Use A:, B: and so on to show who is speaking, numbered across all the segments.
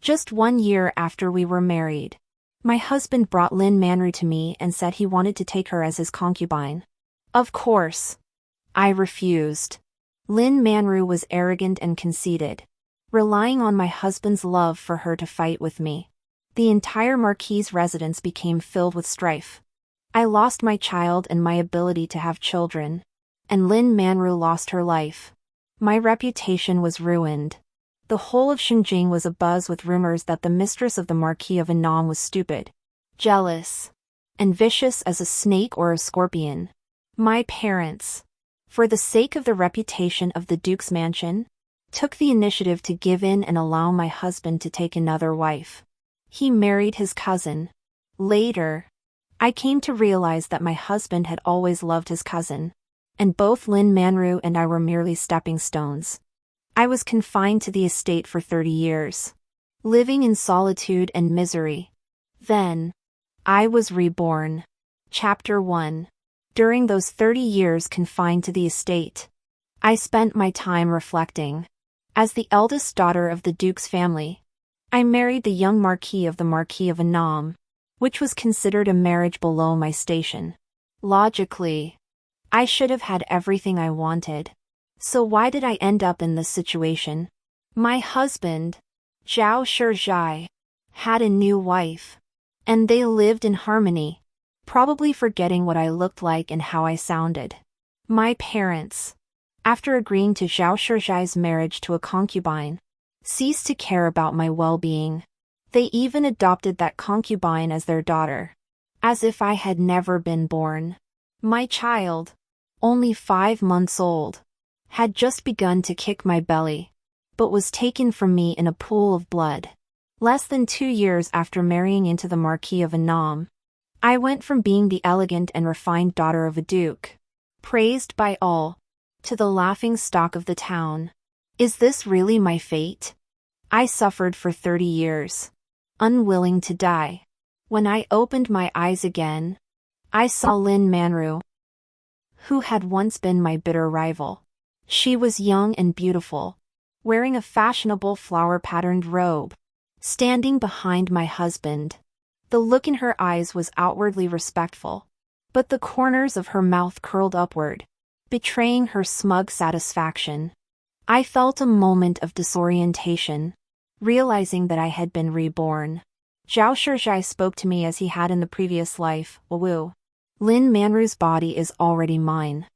A: Just 1 year after we were married, my husband brought Lin Manru to me and said he wanted to take her as his concubine. Of course, I refused. Lin Manru was arrogant and conceited, relying on my husband's love for her to fight with me. The entire Marquis' residence became filled with strife. I lost my child and my ability to have children, and Lin Manru lost her life. My reputation was ruined. The whole of Xinjiang was abuzz with rumors that the mistress of the Marquis of Annam was stupid, jealous, and vicious as a snake or a scorpion. My parents, for the sake of the reputation of the Duke's mansion, took the initiative to give in and allow my husband to take another wife. He married his cousin. Later, I came to realize that my husband had always loved his cousin, and both Lin Manru and I were merely stepping stones. I was confined to the estate for 30 years, living in solitude and misery. Then, I was reborn. Chapter 1. During those 30 years confined to the estate, I spent my time reflecting. As the eldest daughter of the Duke's family, I married the young Marquis of Annam, which was considered a marriage below my station. Logically, I should have had everything I wanted. So why did I end up in this situation? My husband, Zhao Shizhai, had a new wife, and they lived in harmony, probably forgetting what I looked like and how I sounded. My parents, after agreeing to Zhao Shizhai's marriage to a concubine, ceased to care about my well-being. They even adopted that concubine as their daughter, as if I had never been born. My child, only 5 months old, had just begun to kick my belly, but was taken from me in a pool of blood. Less than 2 years after marrying into the Marquis of Annam, I went from being the elegant and refined daughter of a duke, praised by all, to the laughing stock of the town. Is this really my fate? I suffered for 30 years, unwilling to die. When I opened my eyes again, I saw Lin Manru, who had once been my bitter rival. She was young and beautiful, wearing a fashionable flower-patterned robe, standing behind my husband. The look in her eyes was outwardly respectful, but the corners of her mouth curled upward, betraying her smug satisfaction. I felt a moment of disorientation, realizing that I had been reborn. Zhao Shizhai spoke to me as he had in the previous life. Wu. Lin Manru's body is already mine.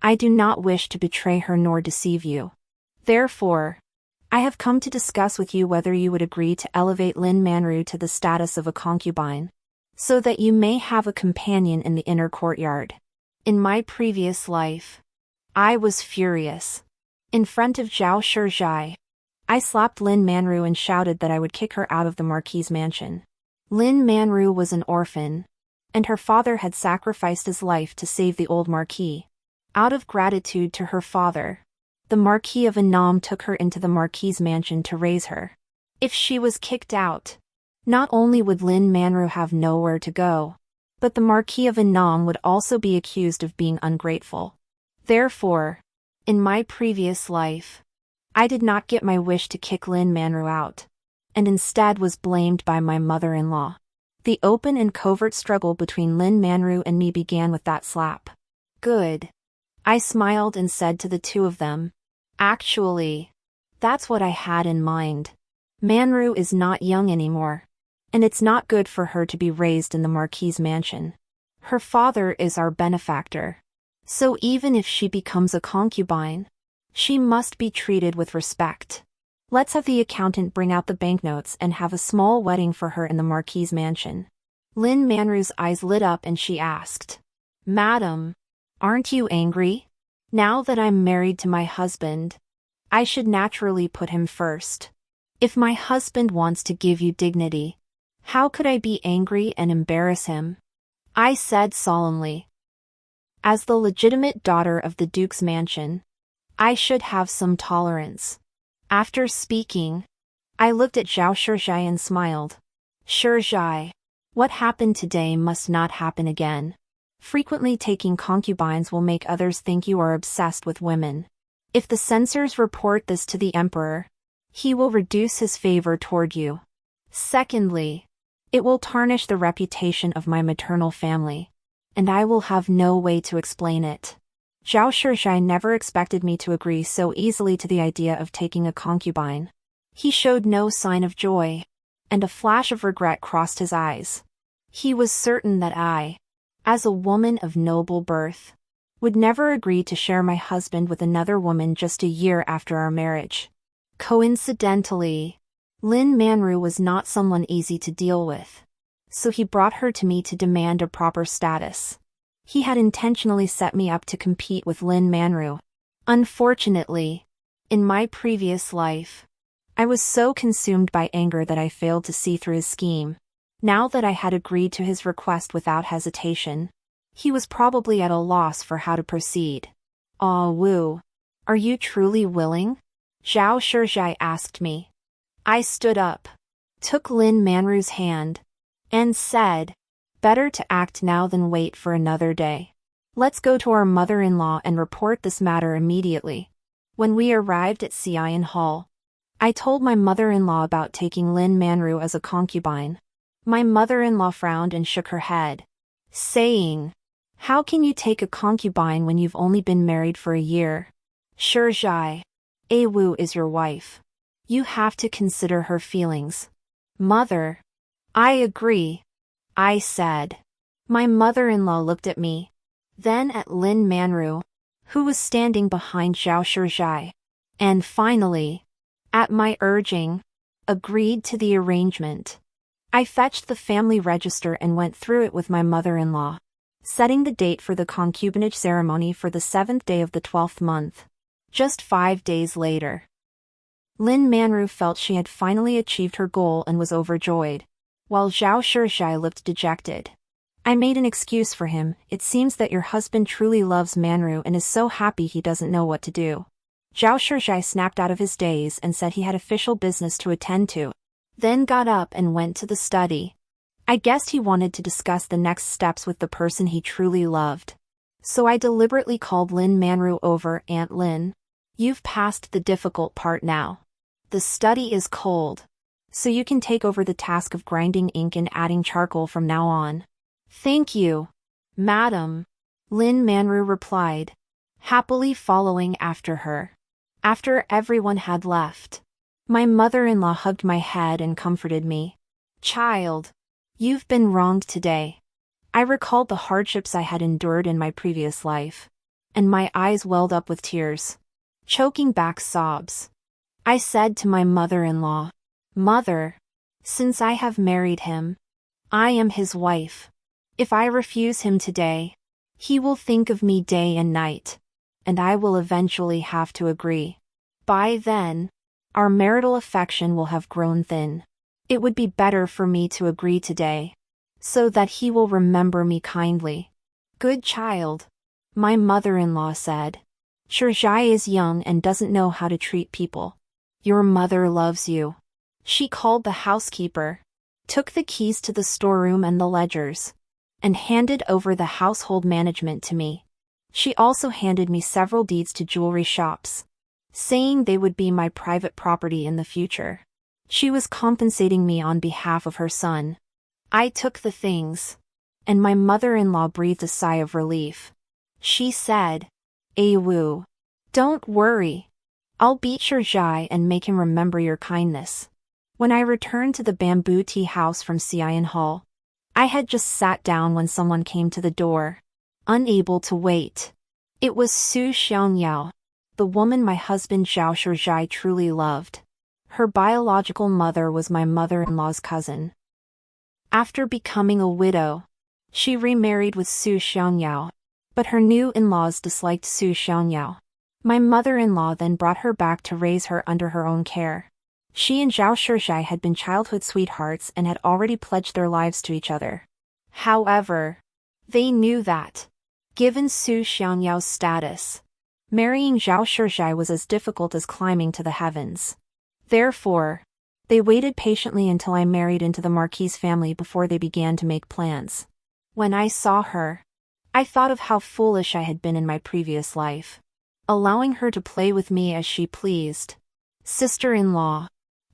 A: I do not wish to betray her nor deceive you. Therefore, I have come to discuss with you whether you would agree to elevate Lin Manru to the status of a concubine, so that you may have a companion in the inner courtyard. In my previous life, I was furious. In front of Zhao Shizhai, I slapped Lin Manru and shouted that I would kick her out of the Marquis' mansion. Lin Manru was an orphan, and her father had sacrificed his life to save the old Marquis. Out of gratitude to her father, the Marquis of Annam took her into the Marquis' mansion to raise her. If she was kicked out, not only would Lin Manru have nowhere to go, but the Marquis of Annam would also be accused of being ungrateful. Therefore, in my previous life, I did not get my wish to kick Lin Manru out, and instead was blamed by my mother-in-law. The open and covert struggle between Lin Manru and me began with that slap. Good. I smiled and said to the two of them, actually, that's what I had in mind. Manru is not young anymore, and it's not good for her to be raised in the Marquis' mansion. Her father is our benefactor, so even if she becomes a concubine, she must be treated with respect. Let's have the accountant bring out the banknotes and have a small wedding for her in the Marquis' mansion. Lin Manru's eyes lit up and she asked, Madam, aren't you angry? Now that I'm married to my husband, I should naturally put him first. If my husband wants to give you dignity, how could I be angry and embarrass him? I said solemnly. As the legitimate daughter of the Duke's mansion, I should have some tolerance. After speaking, I looked at Zhao Shizhai and smiled. Shizhai, what happened today must not happen again. Frequently taking concubines will make others think you are obsessed with women. If the censors report this to the emperor, he will reduce his favor toward you. Secondly, it will tarnish the reputation of my maternal family, and I will have no way to explain it. Zhao Shizhai never expected me to agree so easily to the idea of taking a concubine. He showed no sign of joy, and a flash of regret crossed his eyes. He was certain that I, as a woman of noble birth, would never agree to share my husband with another woman just a year after our marriage. Coincidentally, Lin Manru was not someone easy to deal with, so he brought her to me to demand a proper status. He had intentionally set me up to compete with Lin Manru. Unfortunately, in my previous life, I was so consumed by anger that I failed to see through his scheme. Now that I had agreed to his request without hesitation, he was probably at a loss for how to proceed. "Ah Wu, are you truly willing?" Zhao Shizhai asked me. I stood up, took Lin Manru's hand, and said, "Better to act now than wait for another day. Let's go to our mother-in-law and report this matter immediately." When we arrived at Xian Hall, I told my mother-in-law about taking Lin Manru as a concubine. My mother-in-law frowned and shook her head, saying, "How can you take a concubine when you've only been married for a year? Shizhai, A Wu is your wife. You have to consider her feelings." "Mother, I agree," I said. My mother-in-law looked at me, then at Lin Manru, who was standing behind Zhao Shizhai, and finally, at my urging, agreed to the arrangement. I fetched the family register and went through it with my mother-in-law, setting the date for the concubinage ceremony for the 7th day of the 12th month. Just 5 days later, Lin Manru felt she had finally achieved her goal and was overjoyed, while Zhao Shizhai looked dejected. I made an excuse for him. "It seems that your husband truly loves Manru and is so happy he doesn't know what to do." Zhao Shizhai snapped out of his daze and said he had official business to attend to, then got up and went to the study. I guessed he wanted to discuss the next steps with the person he truly loved. So I deliberately called Lin Manru over. "Aunt Lin, you've passed the difficult part now. The study is cold, so you can take over the task of grinding ink and adding charcoal from now on." "Thank you, madam," Lin Manru replied, happily following after her. After everyone had left, my mother-in-law hugged my head and comforted me. "Child, you've been wronged today." I recalled the hardships I had endured in my previous life, and my eyes welled up with tears, choking back sobs. I said to my mother-in-law, "Mother, since I have married him, I am his wife. If I refuse him today, he will think of me day and night, and I will eventually have to agree. By then, our marital affection will have grown thin. It would be better for me to agree today, so that he will remember me kindly." "Good child," my mother-in-law said. "Shizhai is young and doesn't know how to treat people. Your mother loves you." She called the housekeeper, took the keys to the storeroom and the ledgers, and handed over the household management to me. She also handed me several deeds to jewelry shops, saying they would be my private property in the future. She was compensating me on behalf of her son. I took the things, and my mother-in-law breathed a sigh of relief. She said, "A Wu, don't worry. I'll beat Shizhai and make him remember your kindness." When I returned to the bamboo tea house from Xian Hall, I had just sat down when someone came to the door, unable to wait. It was Su Xiangyao, the woman my husband Zhao Shizhai truly loved. Her biological mother was my mother-in-law's cousin. After becoming a widow, she remarried with Su Xiangyao, but her new in-laws disliked Su Xiangyao. My mother-in-law then brought her back to raise her under her own care. She and Zhao Shizhai had been childhood sweethearts and had already pledged their lives to each other. However, they knew that, given Su Xiangyao's status, marrying Zhao Shizhai was as difficult as climbing to the heavens. Therefore, they waited patiently until I married into the Marquis family before they began to make plans. When I saw her, I thought of how foolish I had been in my previous life, allowing her to play with me as she pleased. "Sister-in-law,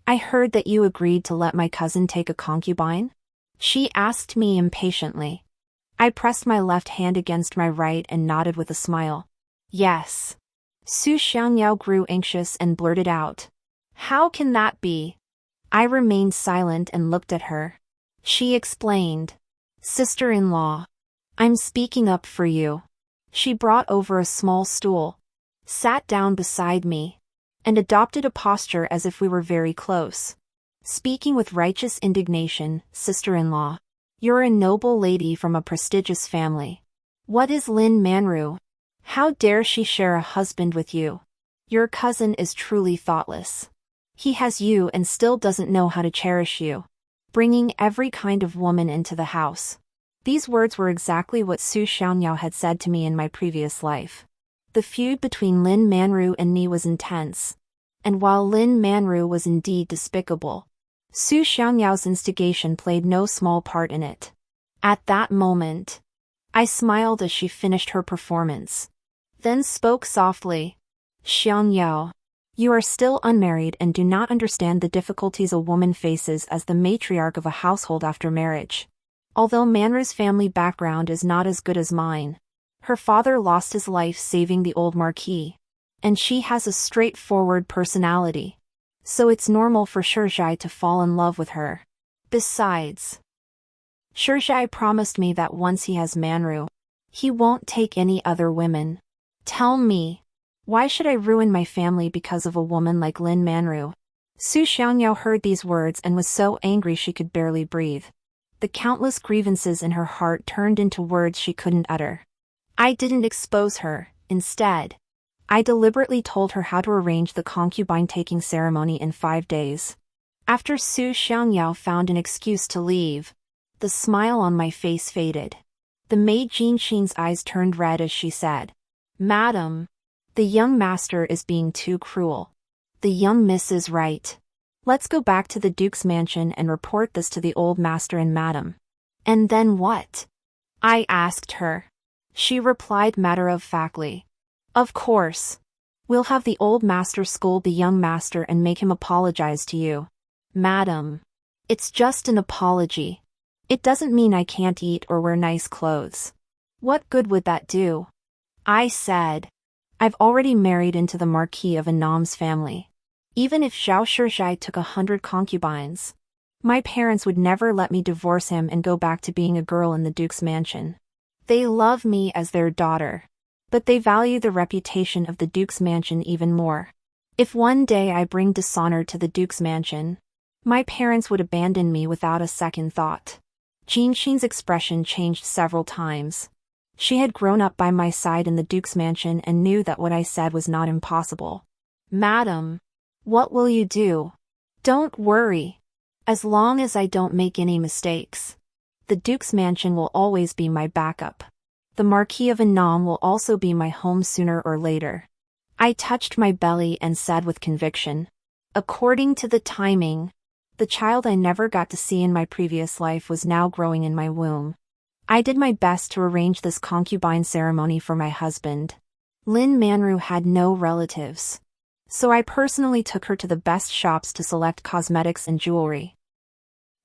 A: I heard that you agreed to let my cousin take a concubine? She asked me impatiently. I pressed my left hand against my right and nodded with a smile. Yes. Su Xiangyao grew anxious and blurted out. How can that be? I remained silent and looked at her. She explained. Sister-in-law. I'm speaking up for you. She brought over a small stool, sat down beside me, and adopted a posture as if we were very close. Speaking with righteous indignation, sister-in-law. You're a noble lady from a prestigious family. What is Lin Manru? How dare she share a husband with you? Your cousin is truly thoughtless. He has you and still doesn't know how to cherish you. Bringing every kind of woman into the house. These words were exactly what Su Xiangyao had said to me in my previous life. The feud between Lin Manru and me was intense. And while Lin Manru was indeed despicable, Su Xiangyao's instigation played no small part in it. At that moment, I smiled as she finished her performance. Then spoke softly. Xiangyao, you are still unmarried and do not understand the difficulties a woman faces as the matriarch of a household after marriage. Although Manru's family background is not as good as mine, her father lost his life saving the old marquis, and she has a straightforward personality. So it's normal for Shizhai to fall in love with her. Besides, Shizhai promised me that once he has Manru, he won't take any other women. Tell me, why should I ruin my family because of a woman like Lin Manru? Su Xiangyao heard these words and was so angry she could barely breathe. The countless grievances in her heart turned into words she couldn't utter. I didn't expose her. Instead, I deliberately told her how to arrange the concubine taking ceremony in 5 days. After Su Xiangyao found an excuse to leave, the smile on my face faded. The maid Jinxin's eyes turned red as she said, Madam, the young master is being too cruel. The young miss is right. Let's go back to the Duke's mansion and report this to the old master and madam. And then what? I asked her. She replied matter-of-factly. Of course. We'll have the old master scold the young master and make him apologize to you. Madam. It's just an apology. It doesn't mean I can't eat or wear nice clothes. What good would that do? I said. I've already married into the Marquis of Annam's family. Even if Zhao Shizhai took 100 concubines, my parents would never let me divorce him and go back to being a girl in the Duke's mansion. They love me as their daughter, but they value the reputation of the Duke's mansion even more. If one day I bring dishonor to the Duke's mansion, my parents would abandon me without a second thought. Jinxin's expression changed several times. She had grown up by my side in the Duke's mansion and knew that what I said was not impossible. Madam, what will you do? Don't worry. As long as I don't make any mistakes, the Duke's mansion will always be my backup. The Marquis of Annam will also be my home sooner or later. I touched my belly and said with conviction. According to the timing, the child I never got to see in my previous life was now growing in my womb. I did my best to arrange this concubine ceremony for my husband. Lin Manru had no relatives, so I personally took her to the best shops to select cosmetics and jewelry,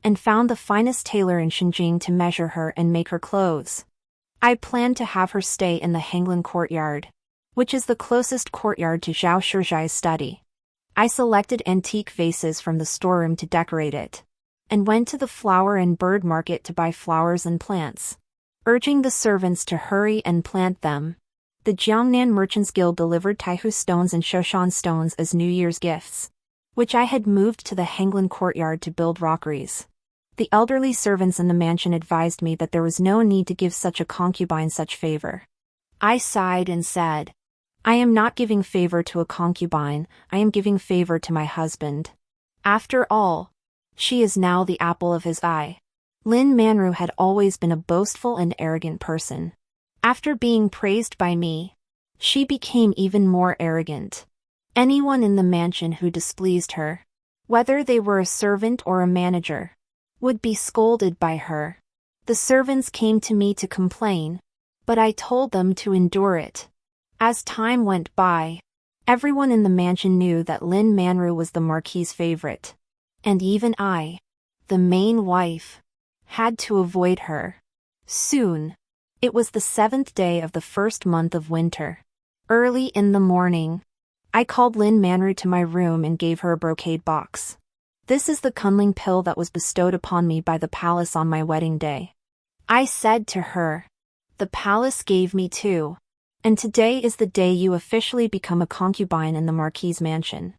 A: and found the finest tailor in Shenjing to measure her and make her clothes. I planned to have her stay in the Hanglin courtyard, which is the closest courtyard to Zhao Shizhai's study. I selected antique vases from the storeroom to decorate it, and went to the flower and bird market to buy flowers and plants. Urging the servants to hurry and plant them, the Jiangnan Merchants Guild delivered Taihu stones and Shoshan stones as New Year's gifts, which I had moved to the Hanglin courtyard to build rockeries. The elderly servants in the mansion advised me that there was no need to give such a concubine such favor. I sighed and said, I am not giving favor to a concubine, I am giving favor to my husband. After all, she is now the apple of his eye. Lin Manru had always been a boastful and arrogant person. After being praised by me, she became even more arrogant. Anyone in the mansion who displeased her, whether they were a servant or a manager, would be scolded by her. The servants came to me to complain, but I told them to endure it. As time went by, everyone in the mansion knew that Lin Manru was the Marquis's favorite. And even I, the main wife, had to avoid her. Soon. It was the 7th day of the first month of winter. Early in the morning, I called Lin Manru to my room and gave her a brocade box. This is the kunling pill that was bestowed upon me by the palace on my wedding day. I said to her, the palace gave me two. And today is the day you officially become a concubine in the Marquis's mansion.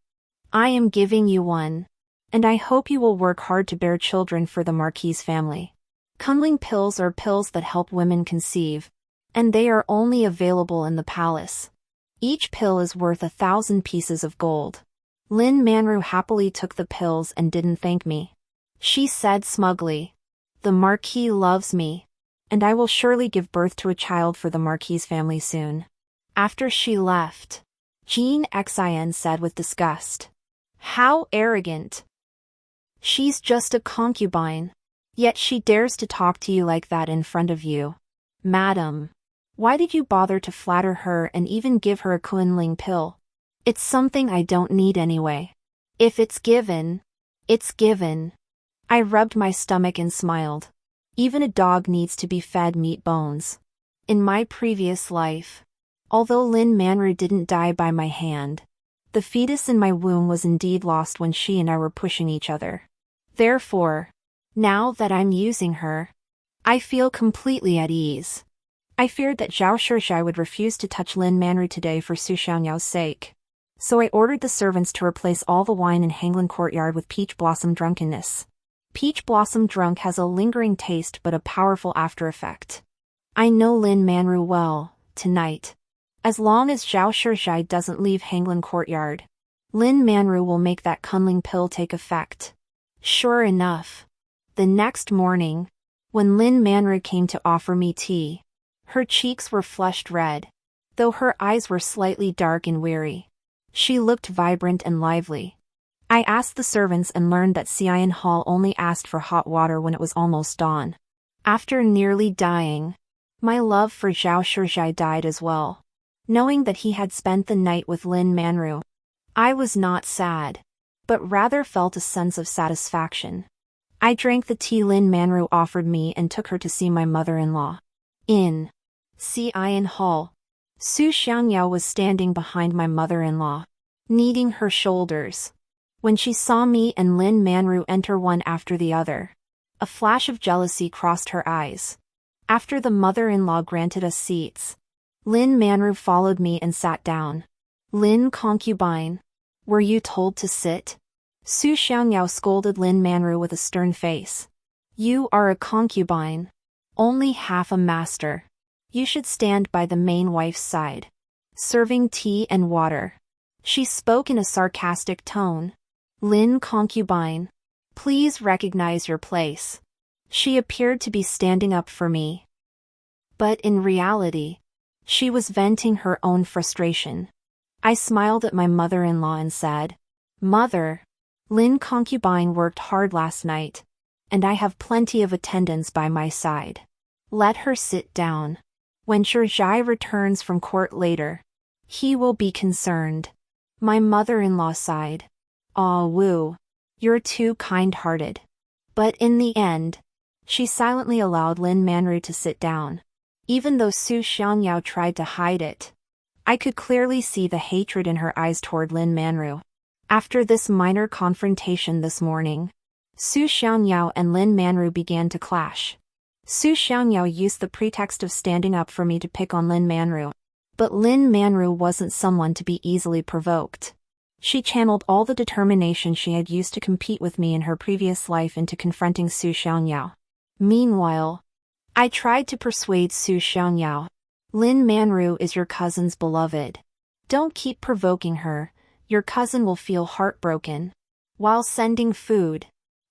A: I am giving you one. And I hope you will work hard to bear children for the Marquis's family. Kunling pills are pills that help women conceive, and they are only available in the palace. Each pill is worth 1,000 pieces of gold. Lin Manru happily took the pills and didn't thank me. She said smugly, the Marquis loves me, and I will surely give birth to a child for the Marquis's family soon. After she left, Jean Xin said with disgust, how arrogant. She's just a concubine. Yet she dares to talk to you like that in front of you. Madam, why did you bother to flatter her and even give her a kunling pill? It's something I don't need anyway. If it's given, it's given. I rubbed my stomach and smiled. Even a dog needs to be fed meat bones. In my previous life, although Lin Manru didn't die by my hand, the fetus in my womb was indeed lost when she and I were pushing each other. Therefore, now that I'm using her, I feel completely at ease. I feared that Zhao Shizhai would refuse to touch Lin Manru today for Su Xiangyao's sake. So I ordered the servants to replace all the wine in Hanglan Courtyard with peach blossom drunkenness. Peach blossom drunk has a lingering taste but a powerful after effect. I know Lin Manru well, tonight. As long as Zhao Shizhai doesn't leave Hanglan Courtyard, Lin Manru will make that kunling pill take effect. Sure enough. The next morning, when Lin Manru came to offer me tea, her cheeks were flushed red, though her eyes were slightly dark and weary. She looked vibrant and lively. I asked the servants and learned that Xian Hall only asked for hot water when it was almost dawn. After nearly dying, my love for Zhao Shizhai died as well. Knowing that he had spent the night with Lin Manru, I was not sad, but rather felt a sense of satisfaction. I drank the tea Lin Manru offered me and took her to see my mother-in-law. In Xian Hall, Su Xiangyao was standing behind my mother-in-law, kneading her shoulders. When she saw me and Lin Manru enter one after the other, a flash of jealousy crossed her eyes. After the mother-in-law granted us seats, Lin Manru followed me and sat down. Lin concubine, were you told to sit? Su Xiangyao scolded Lin Manru with a stern face. You are a concubine. Only half a master. You should stand by the main wife's side, serving tea and water. She spoke in a sarcastic tone. Lin concubine, please recognize your place. She appeared to be standing up for me. But in reality, she was venting her own frustration. I smiled at my mother-in-law and said, Mother, Lin concubine worked hard last night, and I have plenty of attendants by my side. Let her sit down. When Shizhai returns from court later, he will be concerned. My mother-in-law sighed. Ah Wu, you're too kind-hearted. But in the end, she silently allowed Lin Manru to sit down. Even though Su Xiangyao tried to hide it, I could clearly see the hatred in her eyes toward Lin Manru. After this minor confrontation this morning, Su Xiangyao and Lin Manru began to clash. Su Xiangyao used the pretext of standing up for me to pick on Lin Manru. But Lin Manru wasn't someone to be easily provoked. She channeled all the determination she had used to compete with me in her previous life into confronting Su Xiangyao. Meanwhile, I tried to persuade Su Xiangyao. Lin Manru is your cousin's beloved. Don't keep provoking her, your cousin will feel heartbroken. While sending food,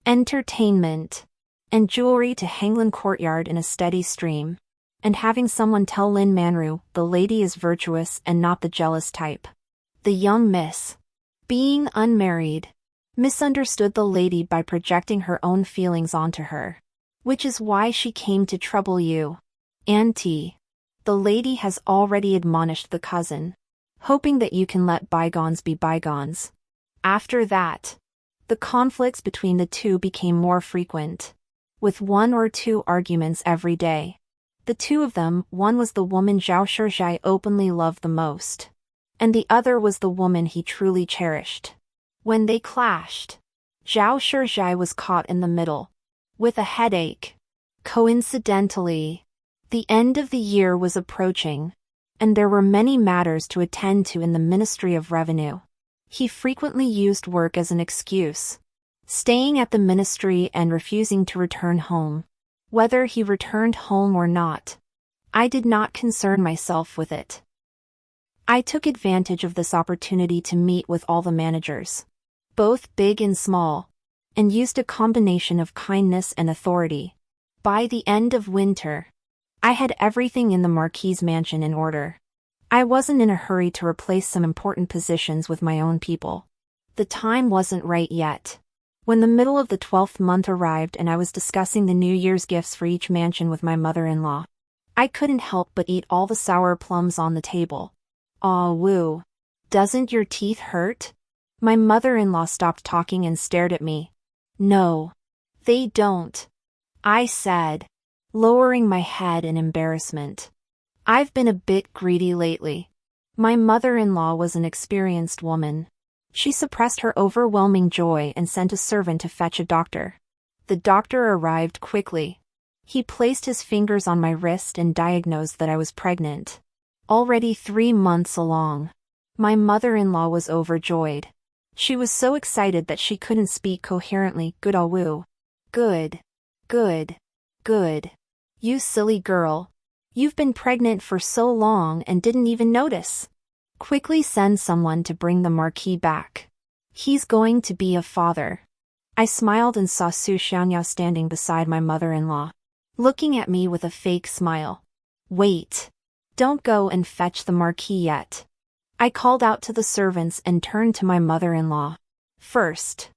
A: entertainment, and jewelry to Hanglan Courtyard in a steady stream, and having someone tell Lin Manru the lady is virtuous and not the jealous type. The young miss, being unmarried, misunderstood the lady by projecting her own feelings onto her, which is why she came to trouble you. Auntie, the lady has already admonished the cousin, hoping that you can let bygones be bygones. After that, The conflicts between the two became more frequent, with 1 or 2 arguments every day. The two of them, one was the woman Zhao Shizhai openly loved the most, and the other was the woman he truly cherished. When they clashed, Zhao Shizhai was caught in the middle, with a headache. Coincidentally, the end of the year was approaching, and there were many matters to attend to in the Ministry of Revenue. He frequently used work as an excuse, staying at the ministry and refusing to return home. Whether he returned home or not, I did not concern myself with it. I took advantage of this opportunity to meet with all the managers, both big and small, and used a combination of kindness and authority. By the end of winter, I had everything in the Marquis's mansion in order. I wasn't in a hurry to replace some important positions with my own people. The time wasn't right yet. When the middle of the 12th month arrived and I was discussing the New Year's gifts for each mansion with my mother-in-law, I couldn't help but eat all the sour plums on the table. "Aw woo. Doesn't your teeth hurt?" My mother-in-law stopped talking and stared at me. "No. They don't," I said, lowering my head in embarrassment. "I've been a bit greedy lately." My mother-in-law was an experienced woman. She suppressed her overwhelming joy and sent a servant to fetch a doctor. The doctor arrived quickly. He placed his fingers on my wrist and diagnosed that I was pregnant, already 3 months along. My mother-in-law was overjoyed. She was so excited that she couldn't speak coherently. "Good awu. Good. Good. Good. You silly girl. You've been pregnant for so long and didn't even notice. Quickly send someone to bring the Marquis back. He's going to be a father." I smiled and saw Su Xiangyao standing beside my mother-in-law, looking at me with a fake smile. "Wait. Don't go and fetch the Marquis yet." I called out to the servants and turned to my mother-in-law. "First,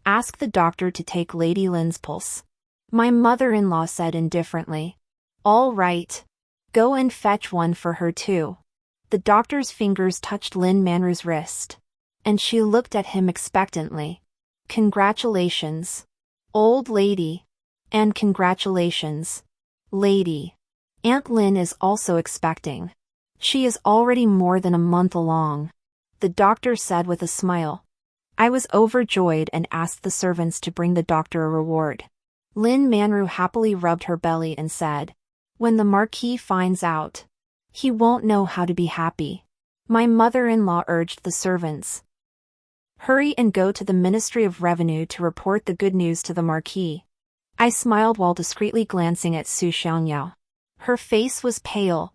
A: ask the doctor to take Lady Lin's pulse." My mother-in-law said indifferently. "All right. Go and fetch one for her too." The doctor's fingers touched Lin Manru's wrist, and she looked at him expectantly. "Congratulations, old lady. And congratulations, lady. Aunt Lin is also expecting. She is already more than a month along," the doctor said with a smile. I was overjoyed and asked the servants to bring the doctor a reward. Lin Manru happily rubbed her belly and said, "When the Marquis finds out, he won't know how to be happy." My mother-in-law urged the servants, "Hurry and go to the Ministry of Revenue to report the good news to the Marquis." I smiled while discreetly glancing at Su Xiangyao. Her face was pale,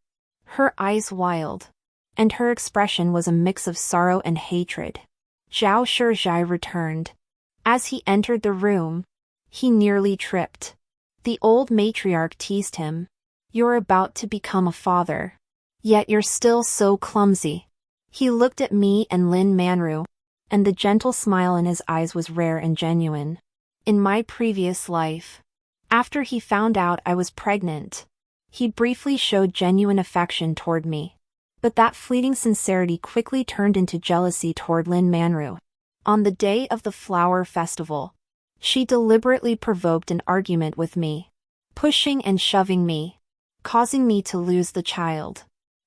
A: her eyes wild, and her expression was a mix of sorrow and hatred. Zhao Shizhai returned. As he entered the room, he nearly tripped. The old matriarch teased him. "You're about to become a father. Yet you're still so clumsy." He looked at me and Lin Manru, and the gentle smile in his eyes was rare and genuine. In my previous life, after he found out I was pregnant, he briefly showed genuine affection toward me. But that fleeting sincerity quickly turned into jealousy toward Lin Manru. On the day of the flower festival, she deliberately provoked an argument with me, pushing and shoving me, causing me to lose the child.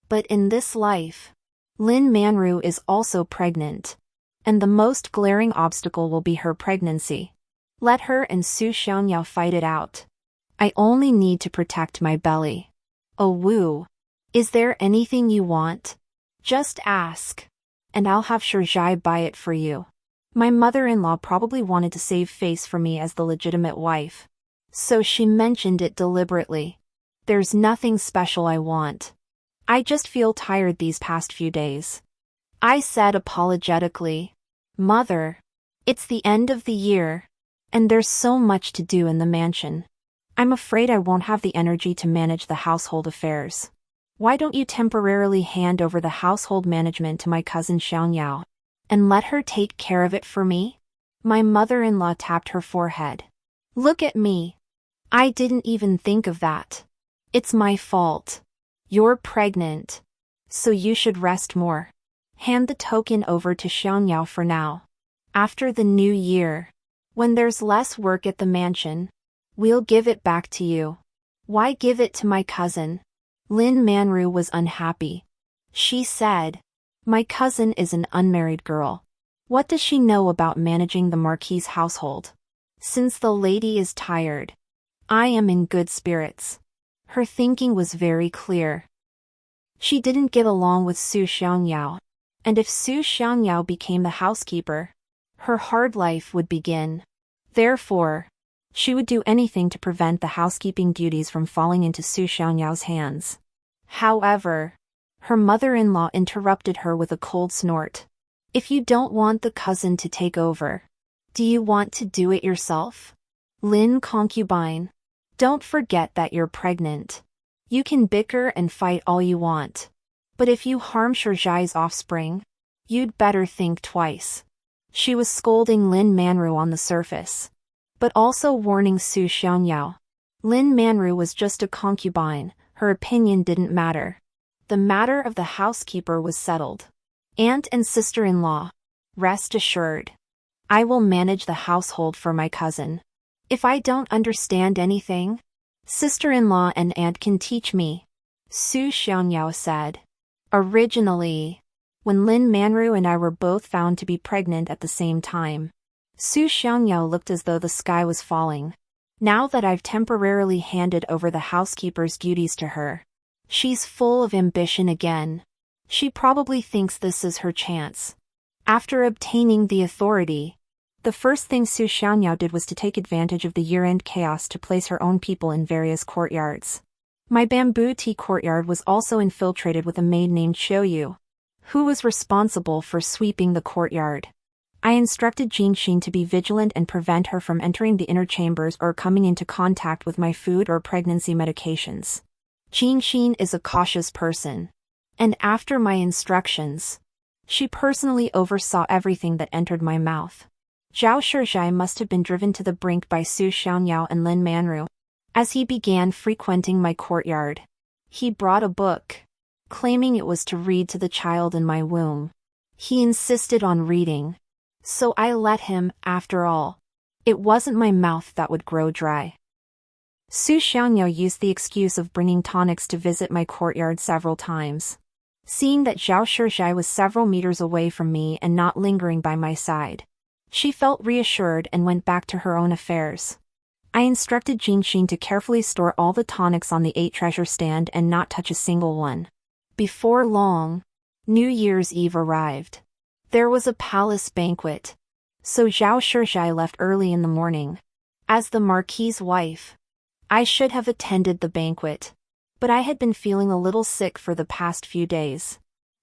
A: But in this life, Lin Manru is also pregnant, and the most glaring obstacle will be her pregnancy. Let her and Su Xiangyao fight it out. I only need to protect my belly. "Oh woo. Is there anything you want? Just ask, and I'll have Shizhai buy it for you." My mother-in-law probably wanted to save face for me as the legitimate wife, so she mentioned it deliberately. "There's nothing special I want. I just feel tired these past few days," I said apologetically. "Mother, it's the end of the year, and there's so much to do in the mansion. I'm afraid I won't have the energy to manage the household affairs. Why don't you temporarily hand over the household management to my cousin Xiangyao, and let her take care of it for me?" My mother-in-law tapped her forehead. "Look at me. I didn't even think of that. It's my fault. You're pregnant, so you should rest more. Hand the token over to Xiangyao for now. After the new year, When there's less work at the mansion, we'll give it back to you. Why give it to my cousin? Lin Manru was unhappy. She said, my cousin is an unmarried girl. What does she know about managing the Marquis's household? Since the lady is tired, I am in good spirits. Her thinking was very clear. She didn't get along with Su Xiangyao, and if Su Xiangyao became the housekeeper, her hard life would begin. Therefore, she would do anything to prevent the housekeeping duties from falling into Su Xiangyao's hands. However, her mother-in-law interrupted her with a cold snort. If you don't want the cousin to take over, do you want to do it yourself? Lin concubine, don't forget that you're pregnant. You can bicker and fight all you want, but if you harm Shizai's offspring, you'd better think twice. She was scolding Lin Manru on the surface, but also warning Su Xiangyao. Lin Manru was just a concubine, her opinion didn't matter. The matter of the housekeeper was settled. Aunt and sister-in-law, rest assured, I will manage the household for my cousin. If I don't understand anything, sister-in-law and aunt can teach me, Su Xiangyao said. Originally, when Lin Manru and I were both found to be pregnant at the same time, Su Xiangyao looked as though the sky was falling. Now that I've temporarily handed over the housekeeper's duties to her, she's full of ambition again. She probably thinks this is her chance. After obtaining the authority, the first thing Su Xiangyao did was to take advantage of the year-end chaos to place her own people in various courtyards. My bamboo tea courtyard was also infiltrated with a maid named Xiuyu, who was responsible for sweeping the courtyard. I instructed Jinxin to be vigilant and prevent her from entering the inner chambers or coming into contact with my food or pregnancy medications. Jinxin is a cautious person, and after my instructions, she personally oversaw everything that entered my mouth. Zhao Shizai must have been driven to the brink by Su Xiangyao and Lin Manru. As he began frequenting my courtyard, he brought a book, claiming it was to read to the child in my womb. He insisted on reading, so I let him. After all, it wasn't my mouth that would grow dry. Su Xiangyao used the excuse of bringing tonics to visit my courtyard several times. Seeing that Zhao Shizai was several meters away from me and not lingering by my side, she felt reassured and went back to her own affairs. I instructed Jinxin to carefully store all the tonics on the 8 treasure stand and not touch a single one. Before long, New Year's Eve arrived. There was a palace banquet, so Zhao Shizai left early in the morning. As the Marquis's wife, I should have attended the banquet, but I had been feeling a little sick for the past few days,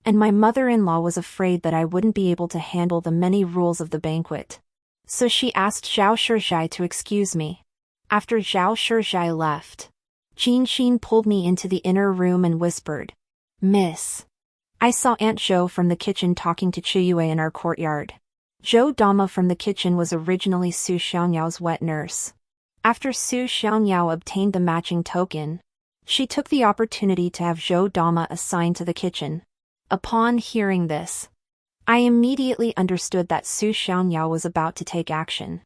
A: and my mother-in-law was afraid that I wouldn't be able to handle the many rules of the banquet. So she asked Zhao Shizai to excuse me. After Zhao Shizai left, Jinxin pulled me into the inner room and whispered, Miss. I saw Aunt Zhou from the kitchen talking to Chiyue in our courtyard. Zhou Dama from the kitchen was originally Su Xiangyao's wet nurse. After Su Xiangyao obtained the matching token, she took the opportunity to have Zhou Dama assigned to the kitchen. Upon hearing this, I immediately understood that Su Xiangyao was about to take action.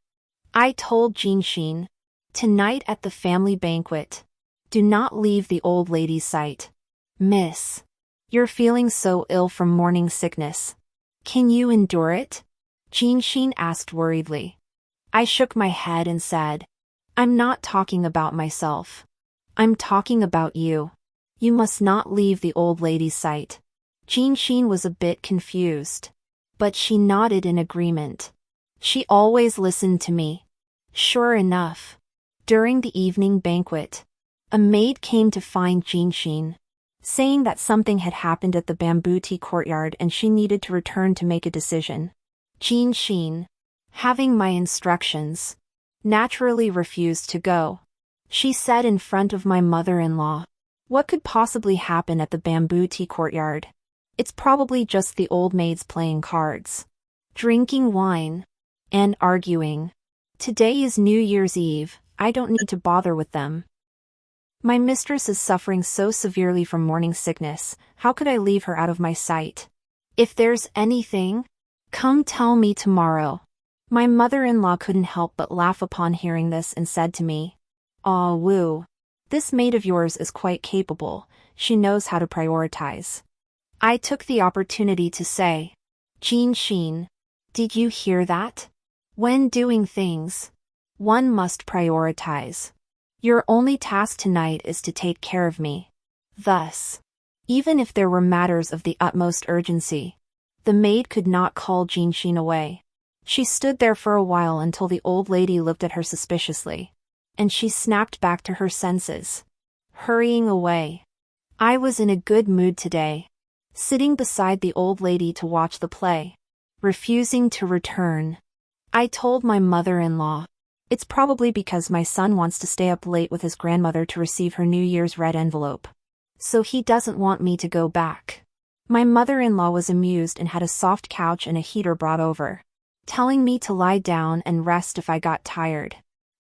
A: I told Jinxin, tonight at the family banquet, do not leave the old lady's sight. Miss, you're feeling so ill from morning sickness. Can you endure it? Jinxin asked worriedly. I shook my head and said, I'm not talking about myself. I'm talking about you. You must not leave the old lady's sight. Jinxin was a bit confused, but she nodded in agreement. She always listened to me. Sure enough, during the evening banquet, a maid came to find Jinxin, saying that something had happened at the bamboo tea courtyard and she needed to return to make a decision. Jinxin, having my instructions, naturally refused to go. She said in front of my mother-in-law, what could possibly happen at the bamboo tea courtyard? It's probably just the old maids playing cards, drinking wine, and arguing. Today is New Year's Eve, I don't need to bother with them. My mistress is suffering so severely from morning sickness, how could I leave her out of my sight? If there's anything, come tell me tomorrow. My mother-in-law couldn't help but laugh upon hearing this and said to me, "Ah, Wu. This maid of yours is quite capable, she knows how to prioritize." I took the opportunity to say, "Jinxin, did you hear that? When doing things, one must prioritize. Your only task tonight is to take care of me." Thus, even if there were matters of the utmost urgency, the maid could not call Jinxin away. She stood there for a while until the old lady looked at her suspiciously, and she snapped back to her senses, hurrying away. I was in a good mood today, sitting beside the old lady to watch the play, refusing to return. I told my mother-in-law, "It's probably because my son wants to stay up late with his grandmother to receive her New Year's red envelope. So he doesn't want me to go back." My mother-in-law was amused and had a soft couch and a heater brought over, telling me to lie down and rest if I got tired.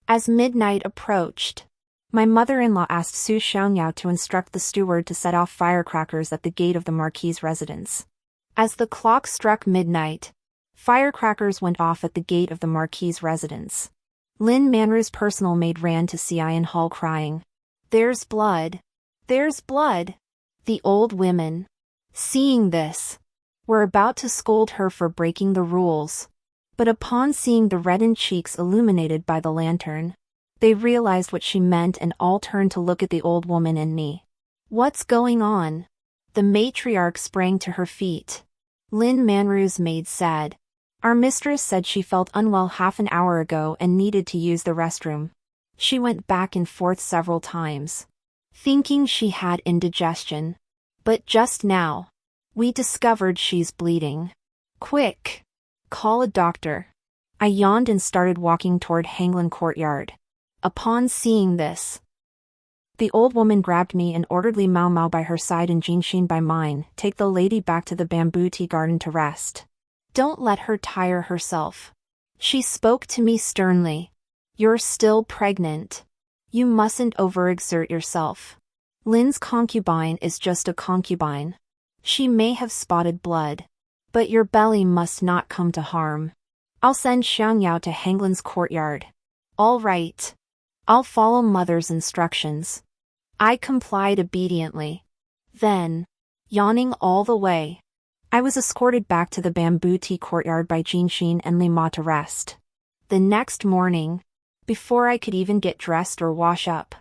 A: As midnight approached, my mother-in-law asked Su Xiangyao to instruct the steward to set off firecrackers at the gate of the Marquis's residence. As the clock struck midnight, firecrackers went off at the gate of the Marquis's residence. Lin Manru's personal maid ran to Xian Hall crying, "There's blood! There's blood!" The old women, seeing this, were about to scold her for breaking the rules, but upon seeing the reddened cheeks illuminated by the lantern, they realized what she meant and all turned to look at the old woman and me. "What's going on?" The matriarch sprang to her feet. Lin Manru's maid said, "Our mistress said she felt unwell half an hour ago and needed to use the restroom. She went back and forth several times, thinking she had indigestion. But just now, we discovered she's bleeding. Quick! Call a doctor." I yawned and started walking toward Hanglin Courtyard. Upon seeing this, the old woman grabbed me and ordered Li Mao Mao by her side and Jinxin by mine, "Take the lady back to the bamboo tea garden to rest. Don't let her tire herself." She spoke to me sternly. "You're still pregnant. You mustn't overexert yourself. Lin's concubine is just a concubine. She may have spotted blood, but your belly must not come to harm. I'll send Xiangyao to Hanglin's courtyard." "All right. I'll follow mother's instructions." I complied obediently. Then, yawning all the way, I was escorted back to the bamboo tea courtyard by Jinxin and Li Ma to rest. The next morning, before I could even get dressed or wash up,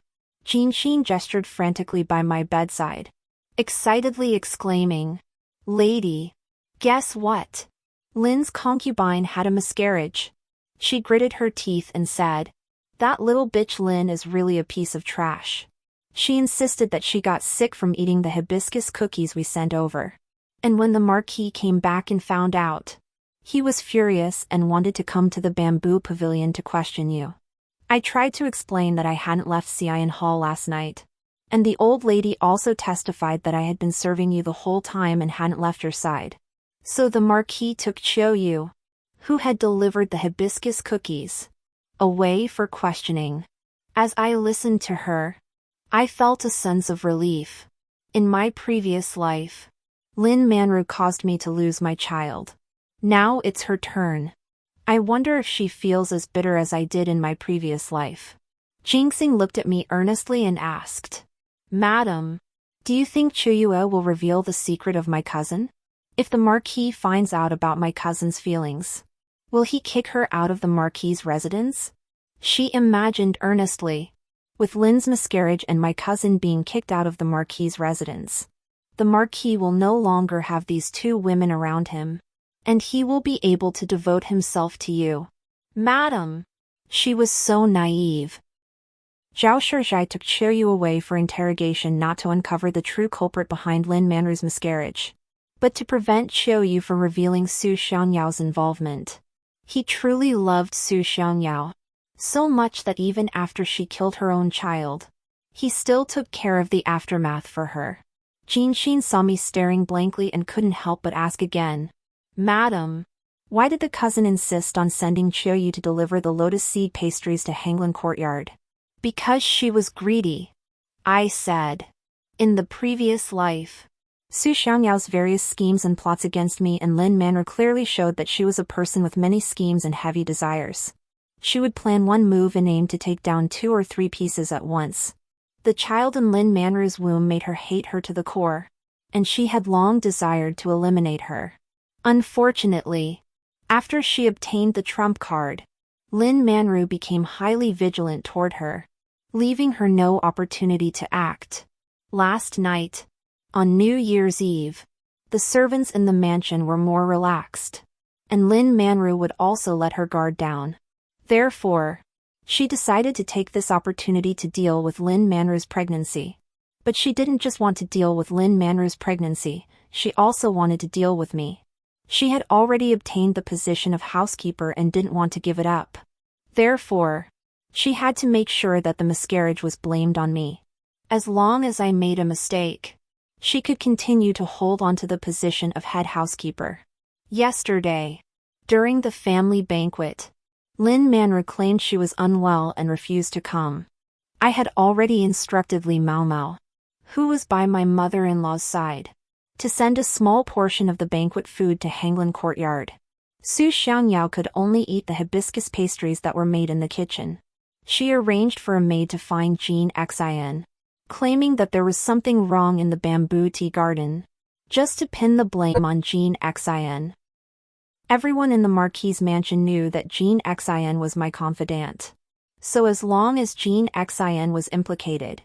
A: Jinxin gestured frantically by my bedside, excitedly exclaiming, "Lady, guess what? Lin's concubine had a miscarriage." She gritted her teeth and said, "That little bitch Lin is really a piece of trash. She insisted that she got sick from eating the hibiscus cookies we sent over. And when the Marquis came back and found out, he was furious and wanted to come to the bamboo pavilion to question you." I tried to explain that I hadn't left Xian Hall last night, and the old lady also testified that I had been serving you the whole time and hadn't left your side. So the Marquis took Yu, who had delivered the hibiscus cookies, away for questioning. As I listened to her, I felt a sense of relief. In my previous life, Lin Manru caused me to lose my child. Now it's her turn. I wonder if she feels as bitter as I did in my previous life. Jinxing looked at me earnestly and asked, "Madam, do you think Chuyue will reveal the secret of my cousin? If the Marquis finds out about my cousin's feelings, will he kick her out of the Marquis's residence?" She imagined earnestly, with Lin's miscarriage and my cousin being kicked out of the Marquis's residence, the Marquis will no longer have these two women around him, and he will be able to devote himself to you. "Madam!" She was so naive. Zhao Shizhai took Qiuyu away for interrogation, not to uncover the true culprit behind Lin Manru's miscarriage, but to prevent Qiuyu from revealing Su Xiangyao's involvement. He truly loved Su Xiangyao, so much that even after she killed her own child, he still took care of the aftermath for her. Jinxin saw me staring blankly and couldn't help but ask again, "Madam, why did the cousin insist on sending Qiuyu to deliver the lotus seed pastries to Hanglin Courtyard?" "Because she was greedy," I said. "In the previous life, Su Xiangyao's various schemes and plots against me and Lin Manru clearly showed that she was a person with many schemes and heavy desires. She would plan one move and aim to take down 2 or 3 pieces at once. The child in Lin Manru's womb made her hate her to the core, and she had long desired to eliminate her. Unfortunately, after she obtained the trump card, Lin Manru became highly vigilant toward her, leaving her no opportunity to act. Last night, on New Year's Eve, the servants in the mansion were more relaxed, and Lin Manru would also let her guard down. Therefore, she decided to take this opportunity to deal with Lin Manru's pregnancy. But she didn't just want to deal with Lin Manru's pregnancy, she also wanted to deal with me. She had already obtained the position of housekeeper and didn't want to give it up. Therefore, she had to make sure that the miscarriage was blamed on me. As long as I made a mistake, she could continue to hold on to the position of head housekeeper. Yesterday, during the family banquet, Lin Manru claimed she was unwell and refused to come. I had already instructed Li Maomao, who was by my mother-in-law's side, to send a small portion of the banquet food to Hanglin Courtyard. Su Xiangyao could only eat the hibiscus pastries that were made in the kitchen. She arranged for a maid to find Jean Xin, claiming that there was something wrong in the bamboo tea garden, just to pin the blame on Jean Xin. Everyone in the Marquis's mansion knew that Jean Xin was my confidant. So as long as Jean Xin was implicated,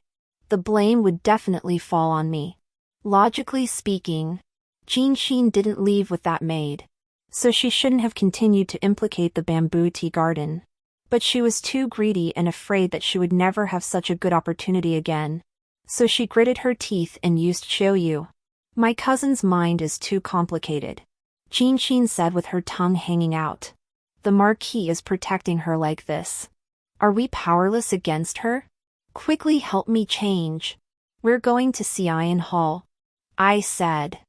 A: the blame would definitely fall on me. Logically speaking, Jean Xin didn't leave with that maid, so she shouldn't have continued to implicate the bamboo tea garden. But she was too greedy and afraid that she would never have such a good opportunity again. So she gritted her teeth and used Xiaoyu. My cousin's mind is too complicated, Jean Xin said with her tongue hanging out. The Marquis is protecting her like this. Are we powerless against her? Quickly help me change. We're going to Xian Hall, I said.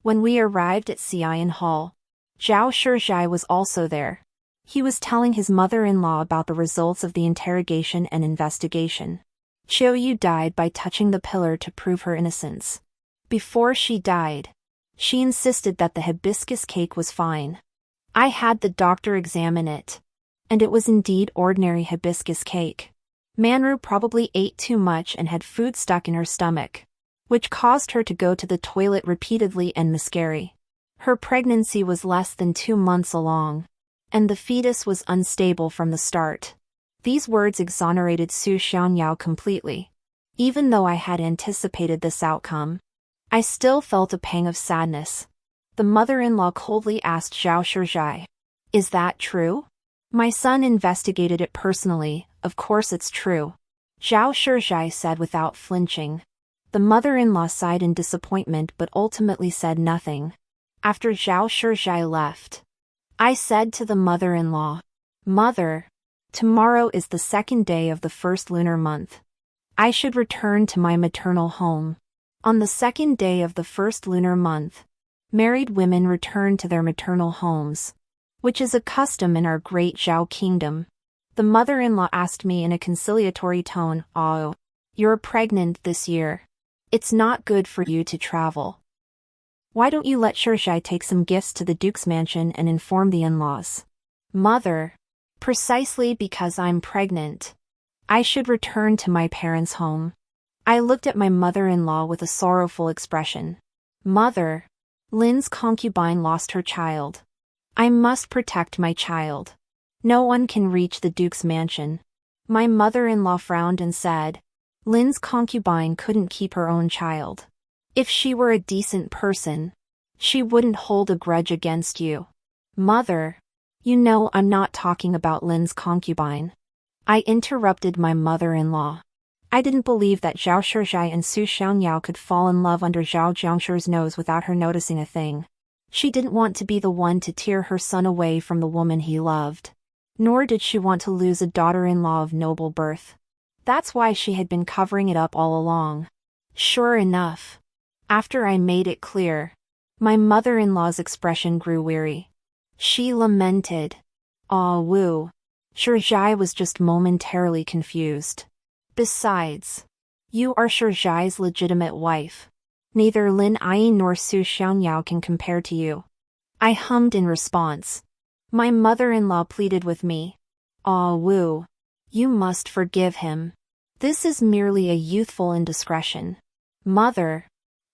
A: When we arrived at Xian Hall, Zhao Shizhai was also there. He was telling his mother-in-law about the results of the interrogation and investigation. Xiaoyu died by touching the pillar to prove her innocence. Before she died, she insisted that the hibiscus cake was fine. I had the doctor examine it, and it was indeed ordinary hibiscus cake. Manru probably ate too much and had food stuck in her stomach, which caused her to go to the toilet repeatedly and miscarry. Her pregnancy was less than 2 months along, and the fetus was unstable from the start. These words exonerated Su Xiangyao completely. Even though I had anticipated this outcome, I still felt a pang of sadness. The mother-in-law coldly asked Zhao Shizhai, "Is that true?" My son investigated it personally, of course it's true, Zhao Shizhai said without flinching. The mother-in-law sighed in disappointment but ultimately said nothing. After Zhao Shizhai left, I said to the mother-in-law, "Mother, tomorrow is the 2nd day of the 1st lunar month. I should return to my maternal home. On the 2nd day of the 1st lunar month, married women return to their maternal homes, which is a custom in our great Zhao kingdom." The mother-in-law asked me in a conciliatory tone, "Oh, you're pregnant this year. It's not good for you to travel. Why don't you let Shizhai take some gifts to the Duke's mansion and inform the in-laws?" "Mother, precisely because I'm pregnant, I should return to my parents' home." I looked at my mother-in-law with a sorrowful expression. "Mother, Lin's concubine lost her child. I must protect my child. No one can reach the Duke's mansion." My mother-in-law frowned and said, "Lin's concubine couldn't keep her own child. If she were a decent person, she wouldn't hold a grudge against you." "Mother, you know I'm not talking about Lin's concubine," I interrupted my mother-in-law. I didn't believe that Zhao Shizhai and Su Xiangyao could fall in love under Zhao Jiangshi's nose without her noticing a thing. She didn't want to be the one to tear her son away from the woman he loved. Nor did she want to lose a daughter-in-law of noble birth. That's why she had been covering it up all along. Sure enough, after I made it clear, my mother-in-law's expression grew weary. She lamented. "Ah, Wu." Shizhai was just momentarily confused. "Besides, you are Shizhai's legitimate wife. Neither Lin Ai nor Su Xiangyao can compare to you. I hummed in response. My mother-in-law pleaded with me. Ah Wu. You must forgive him. This is merely a youthful indiscretion. Mother.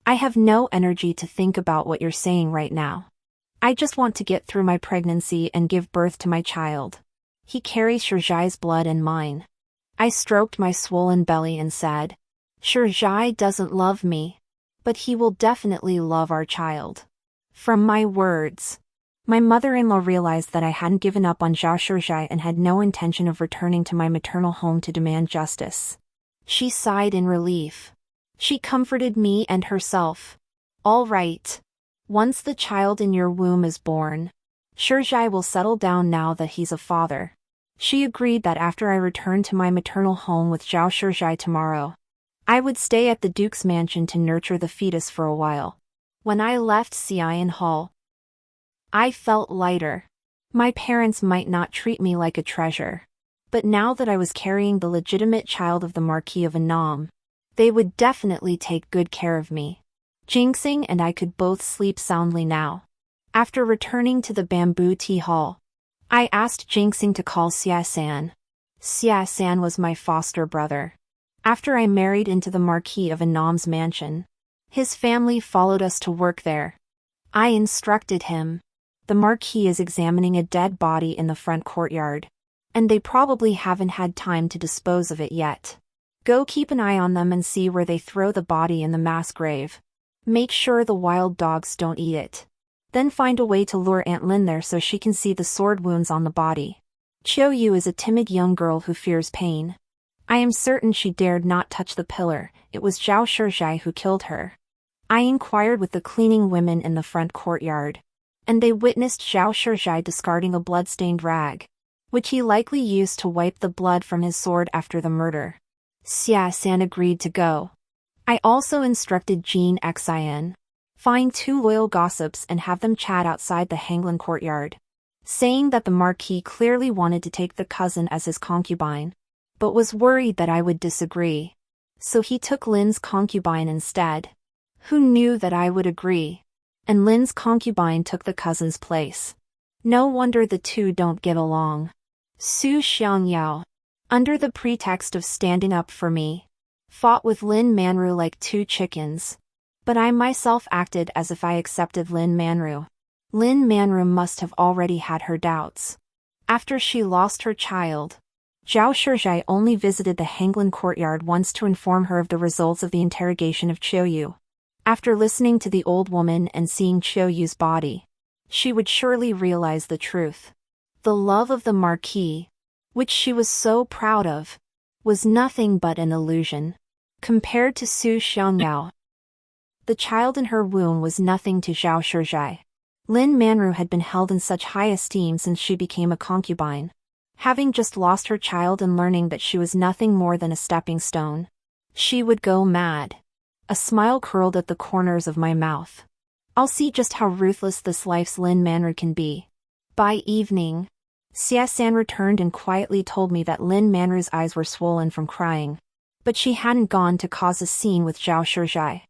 A: I have no energy to think about what you're saying right now. I just want to get through my pregnancy and give birth to my child. He carries Shizhai's blood and mine. I stroked my swollen belly and said, Shizhai doesn't love me. But he will definitely love our child. From my words. My mother-in-law realized that I hadn't given up on Zhao Shizhai and had no intention of returning to my maternal home to demand justice. She sighed in relief. She comforted me and herself. All right. Once the child in your womb is born, Shizhai will settle down now that he's a father. She agreed that after I returned to my maternal home with Zhao Shizhai tomorrow, I would stay at the Duke's mansion to nurture the fetus for a while. When I left Xian Hall, I felt lighter. My parents might not treat me like a treasure. But now that I was carrying the legitimate child of the Marquis of Annam, they would definitely take good care of me. Jinxing and I could both sleep soundly now. After returning to the bamboo tea hall, I asked Jinxing to call Xia San. Xia San was my foster brother. After I married into the Marquis of Annam's mansion, his family followed us to work there. I instructed him. The Marquis is examining a dead body in the front courtyard, and they probably haven't had time to dispose of it yet. Go keep an eye on them and see where they throw the body in the mass grave. Make sure the wild dogs don't eat it. Then find a way to lure Aunt Lin there so she can see the sword wounds on the body. Qiu Yu is a timid young girl who fears pain. I am certain she dared not touch the pillar. It was Zhao Shizhai who killed her. I inquired with the cleaning women in the front courtyard, and they witnessed Zhao Shizhai discarding a blood-stained rag, which he likely used to wipe the blood from his sword after the murder. Xia San agreed to go. I also instructed Jean Xian. Find 2 loyal gossips and have them chat outside the Hanglin courtyard, saying that the Marquis clearly wanted to take the cousin as his concubine, but was worried that I would disagree. So he took Lin's concubine instead. Who knew that I would agree? And Lin's concubine took the cousin's place. No wonder the two don't get along. Su Xiangyao, under the pretext of standing up for me, fought with Lin Manru like 2 chickens. But I myself acted as if I accepted Lin Manru. Lin Manru must have already had her doubts. After she lost her child, Zhao Shizhai only visited the Hanglin courtyard once to inform her of the results of the interrogation of Qiu Yu. After listening to the old woman and seeing Qiu Yu's body, she would surely realize the truth. The love of the Marquis, which she was so proud of, was nothing but an illusion. Compared to Su Xiangyao, the child in her womb was nothing to Zhao Shizhai. Lin Manru had been held in such high esteem since she became a concubine. Having just lost her child and learning that she was nothing more than a stepping stone, she would go mad. A smile curled at the corners of my mouth. I'll see just how ruthless this life's Lin Manru can be. By evening, Xia San returned and quietly told me that Lin Manru's eyes were swollen from crying, but she hadn't gone to cause a scene with Zhao Shizhai.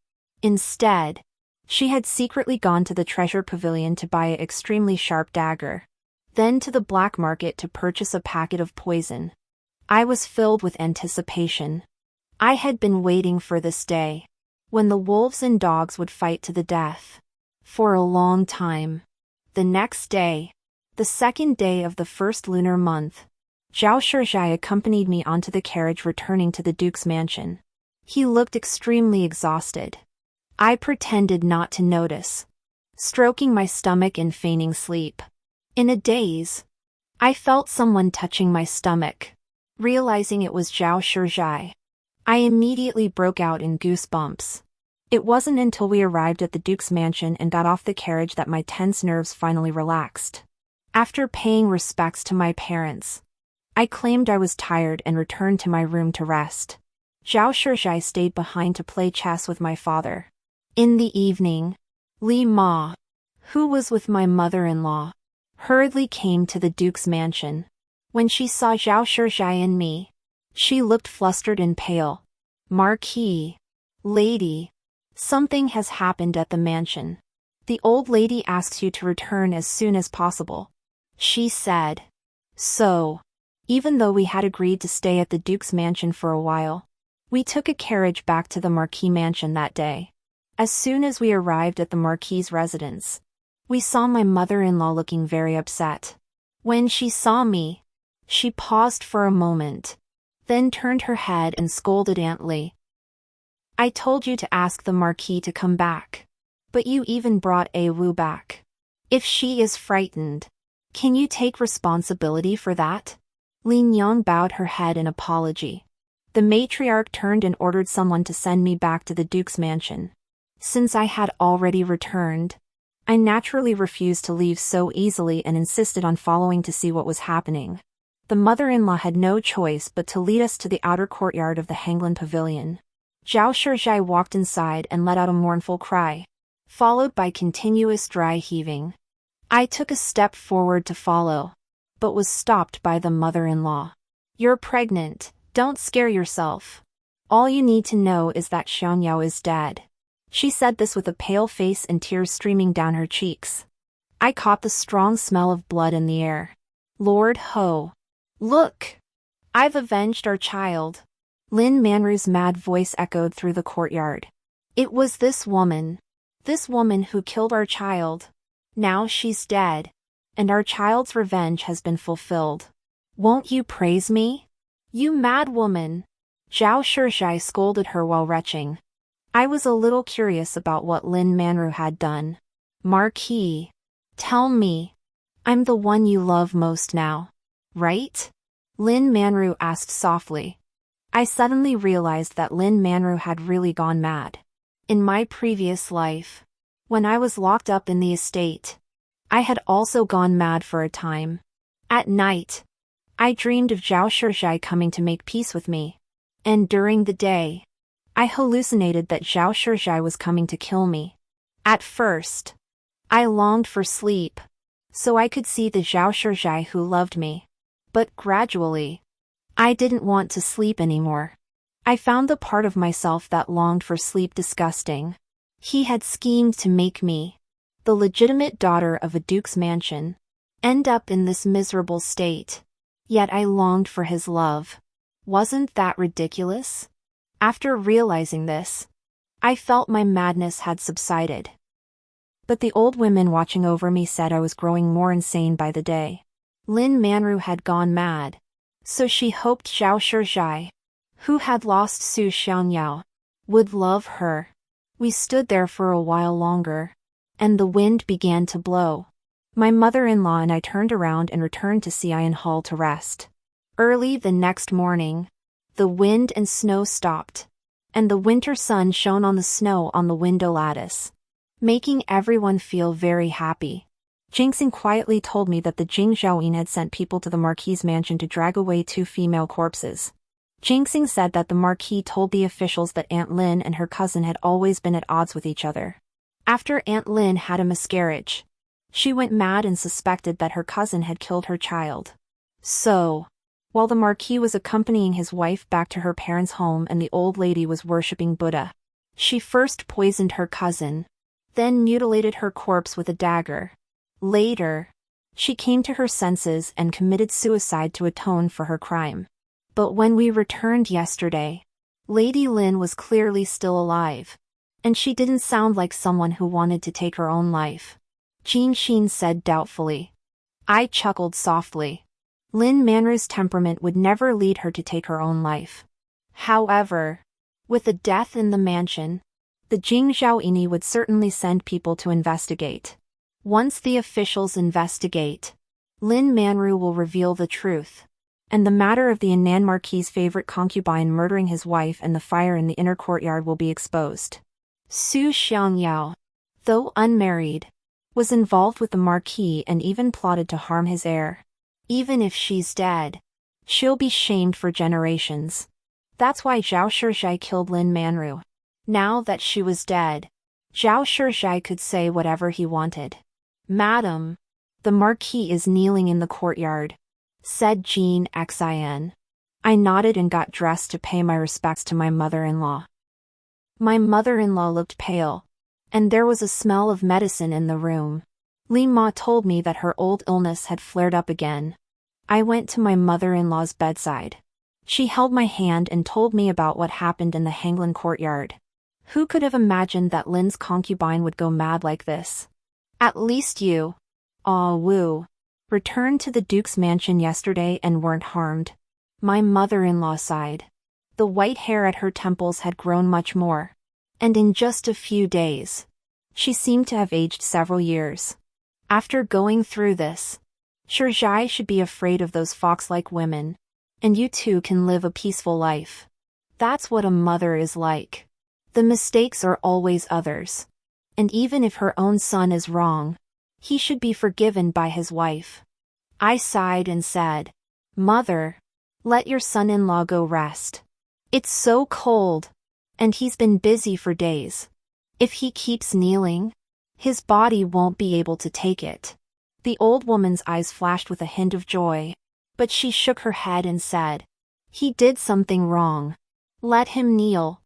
A: Instead, she had secretly gone to the treasure pavilion to buy an extremely sharp dagger, then to the black market to purchase a packet of poison. I was filled with anticipation. I had been waiting for this day, when the wolves and dogs would fight to the death. For a long time. The next day, the second day of the first lunar month, Zhao Shizhai accompanied me onto the carriage returning to the Duke's mansion. He looked extremely exhausted. I pretended not to notice, stroking my stomach and feigning sleep. In a daze, I felt someone touching my stomach. Realizing it was Zhao Shizhai, I immediately broke out in goosebumps. It wasn't until we arrived at the Duke's mansion and got off the carriage that my tense nerves finally relaxed. After paying respects to my parents, I claimed I was tired and returned to my room to rest. Zhao Shizhai stayed behind to play chess with my father. In the evening, Li Ma, who was with my mother-in-law, hurriedly came to the Duke's mansion. When she saw Zhao Shizhai and me, she looked flustered and pale. Marquis, lady, Something has happened at the mansion. The old lady asks you to return as soon as possible. She said. So, even though we had agreed to stay at the Duke's mansion for a while, we took a carriage back to the Marquis mansion that day. As soon as we arrived at the Marquis's residence, we saw my mother-in-law looking very upset. When she saw me, she paused for a moment, then turned her head and scolded Aunt Lee. I told you to ask the Marquis to come back. But you even brought Wu back. If she is frightened, can you take responsibility for that? Lin Yang bowed her head in apology. The matriarch turned and ordered someone to send me back to the Duke's mansion. Since I had already returned, I naturally refused to leave so easily and insisted on following to see what was happening. The mother-in-law had no choice but to lead us to the outer courtyard of the Hanglan Pavilion. Zhao Shizhai walked inside and let out a mournful cry, followed by continuous dry heaving. I took a step forward to follow, but was stopped by the mother-in-law. You're pregnant, don't scare yourself. All you need to know is that Xiangyao is dead. She said this with a pale face and tears streaming down her cheeks. I caught the strong smell of blood in the air. Lord Ho! Look! I've avenged our child. Lin Manru's mad voice echoed through the courtyard. It was this woman who killed our child. Now she's dead, and our child's revenge has been fulfilled. Won't you praise me? You mad woman! Zhao Shizhai scolded her while retching. I was a little curious about what Lin Manru had done. Marquis, tell me. I'm the one you love most now, right? Lin Manru asked softly. I suddenly realized that Lin Manru had really gone mad. In my previous life, when I was locked up in the estate, I had also gone mad for a time. At night, I dreamed of Zhao Shizhai coming to make peace with me. And during the day, I hallucinated that Zhao Shizhai was coming to kill me. At first, I longed for sleep, so I could see the Zhao Shizhai who loved me. But gradually, I didn't want to sleep anymore. I found the part of myself that longed for sleep disgusting. He had schemed to make me, the legitimate daughter of a duke's mansion, end up in this miserable state. Yet I longed for his love. Wasn't that ridiculous? After realizing this, I felt my madness had subsided. But the old women watching over me said I was growing more insane by the day. Lin Manru had gone mad, so she hoped Zhao Shizhai, who had lost Su Xiangyao, would love her. We stood there for a while longer, and the wind began to blow. My mother-in-law and I turned around and returned to Xian Hall to rest. Early the next morning, the wind and snow stopped, and the winter sun shone on the snow on the window lattice, making everyone feel very happy. Jingxing quietly told me that the Jing Zhaoyin had sent people to the Marquis's mansion to drag away 2 female corpses. Jingxing said that the Marquis told the officials that Aunt Lin and her cousin had always been at odds with each other. After Aunt Lin had a miscarriage, she went mad and suspected that her cousin had killed her child. So, while the Marquis was accompanying his wife back to her parents' home and the old lady was worshipping Buddha, she first poisoned her cousin, then mutilated her corpse with a dagger. Later, she came to her senses and committed suicide to atone for her crime. But when we returned yesterday, Lady Lin was clearly still alive, and she didn't sound like someone who wanted to take her own life. Jean Xin said doubtfully. I chuckled softly. Lin Manru's temperament would never lead her to take her own life. However, with a death in the mansion, the Jing Zhaoyini would certainly send people to investigate. Once the officials investigate, Lin Manru will reveal the truth, and the matter of the Annan Marquis's favorite concubine murdering his wife and the fire in the inner courtyard will be exposed. Su Xiangyao, though unmarried, was involved with the Marquis and even plotted to harm his heir. Even if she's dead, she'll be shamed for generations. That's why Zhao Shizhai killed Lin Manru. Now that she was dead, Zhao Shizhai could say whatever he wanted. Madam, the Marquis is kneeling in the courtyard, said Jean Xin. I nodded and got dressed to pay my respects to my mother-in-law. My mother-in-law looked pale, and there was a smell of medicine in the room. Lin-ma told me that her old illness had flared up again. I went to my mother-in-law's bedside. She held my hand and told me about what happened in the Hanglan courtyard. Who could have imagined that Lin's concubine would go mad like this? At least you, Wu, returned to the Duke's mansion yesterday and weren't harmed. My mother-in-law sighed. The white hair at her temples had grown much more. And in just a few days, she seemed to have aged several years. After going through this, Shirjai should be afraid of those fox-like women. And you too can live a peaceful life. That's what a mother is like. The mistakes are always others. And even if her own son is wrong, he should be forgiven by his wife. I sighed and said, Mother, let your son-in-law go rest. It's so cold. And he's been busy for days. If he keeps kneeling, his body won't be able to take it. The old woman's eyes flashed with a hint of joy, but she shook her head and said, He did something wrong. Let him kneel.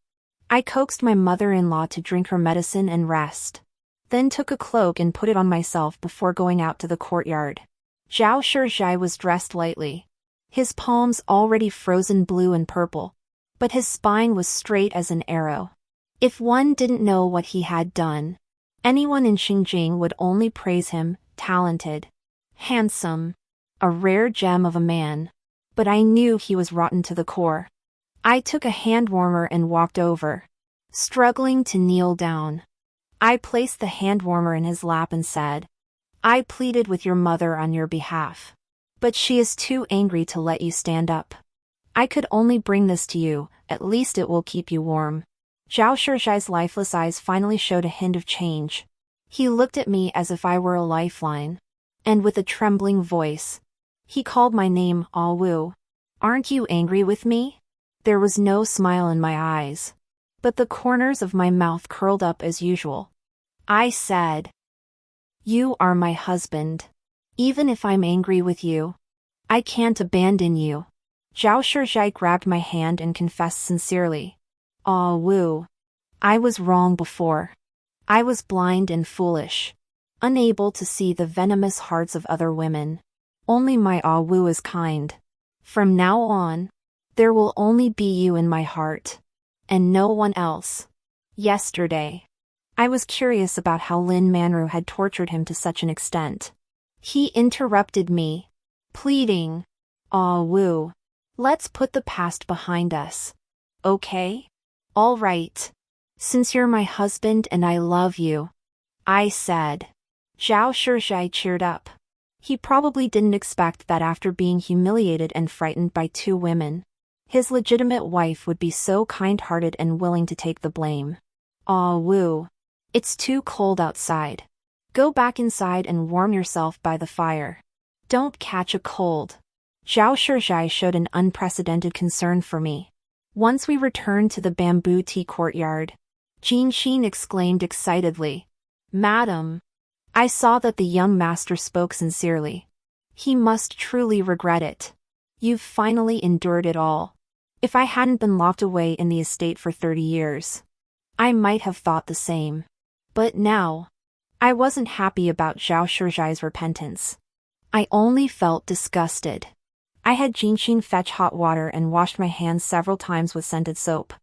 A: I coaxed my mother-in-law to drink her medicine and rest, then took a cloak and put it on myself before going out to the courtyard. Zhao Shizhai was dressed lightly, his palms already frozen blue and purple, but his spine was straight as an arrow. If one didn't know what he had done, anyone in Xinjiang would only praise him, talented, handsome, a rare gem of a man. But I knew he was rotten to the core. I took a hand warmer and walked over, struggling to kneel down. I placed the hand warmer in his lap and said, I pleaded with your mother on your behalf, but she is too angry to let you stand up. I could only bring this to you, at least it will keep you warm. Zhao Shizhai's lifeless eyes finally showed a hint of change. He looked at me as if I were a lifeline, and with a trembling voice, he called my name, Wu. Aren't you angry with me? There was no smile in my eyes, but the corners of my mouth curled up as usual. I said, You are my husband. Even if I'm angry with you, I can't abandon you. Zhao Shizhai grabbed my hand and confessed sincerely, Wu, I was wrong before. I was blind and foolish, unable to see the venomous hearts of other women. Only my Wu is kind. From now on, there will only be you in my heart, and no one else. Yesterday, I was curious about how Lin Manru had tortured him to such an extent. He interrupted me, pleading, Wu, let's put the past behind us. Okay? All right. Since you're my husband and I love you, I said. Zhao Shizhai cheered up. He probably didn't expect that after being humiliated and frightened by two women, his legitimate wife would be so kind-hearted and willing to take the blame. Wu, it's too cold outside. Go back inside and warm yourself by the fire. Don't catch a cold. Zhao Shizhai showed an unprecedented concern for me. Once we returned to the bamboo tea courtyard, Jin Xin exclaimed excitedly, Madam, I saw that the young master spoke sincerely. He must truly regret it. You've finally endured it all. If I hadn't been locked away in the estate for 30 years, I might have thought the same. But now, I wasn't happy about Zhao Shizhai's repentance. I only felt disgusted. I had Jinxin fetch hot water and washed my hands several times with scented soap.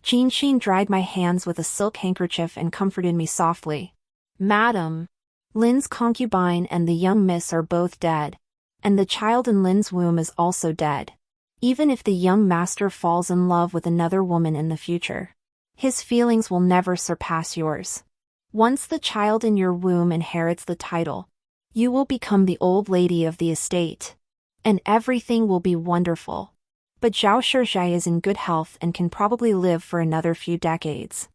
A: Jinxin dried my hands with a silk handkerchief and comforted me softly. Madam, Lin's concubine and the young miss are both dead, and the child in Lin's womb is also dead. Even if the young master falls in love with another woman in the future, his feelings will never surpass yours. Once the child in your womb inherits the title, you will become the old lady of the estate, and everything will be wonderful. But Zhao Shizhai is in good health and can probably live for another few decades.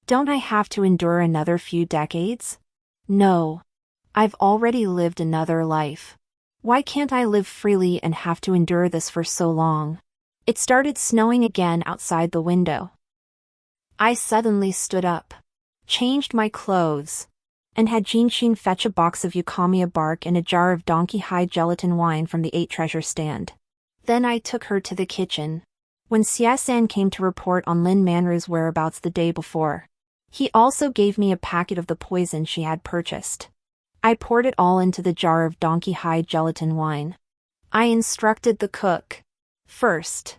A: Don't I have to endure another few decades? No. I've already lived another life. Why can't I live freely and have to endure this for so long? It started snowing again outside the window. I suddenly stood up, changed my clothes, and had Jinxin fetch a box of eucalyptus bark and a jar of donkey hide gelatin wine from the 8 treasure stand. Then I took her to the kitchen, when Xie came to report on Lin Manru's whereabouts the day before. He also gave me a packet of the poison she had purchased. I poured it all into the jar of donkey hide gelatin wine. I instructed the cook. First,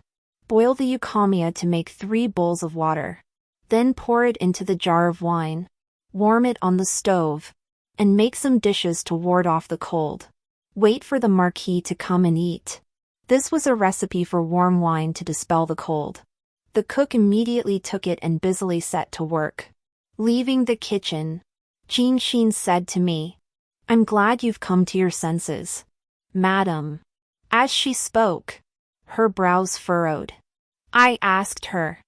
A: boil the eukamia to make 3 bowls of water. Then pour it into the jar of wine. Warm it on the stove. And make some dishes to ward off the cold. Wait for the marquis to come and eat. This was a recipe for warm wine to dispel the cold. The cook immediately took it and busily set to work. Leaving the kitchen, Jin Xin said to me, "I'm glad you've come to your senses, madam." As she spoke, her brows furrowed. I asked her,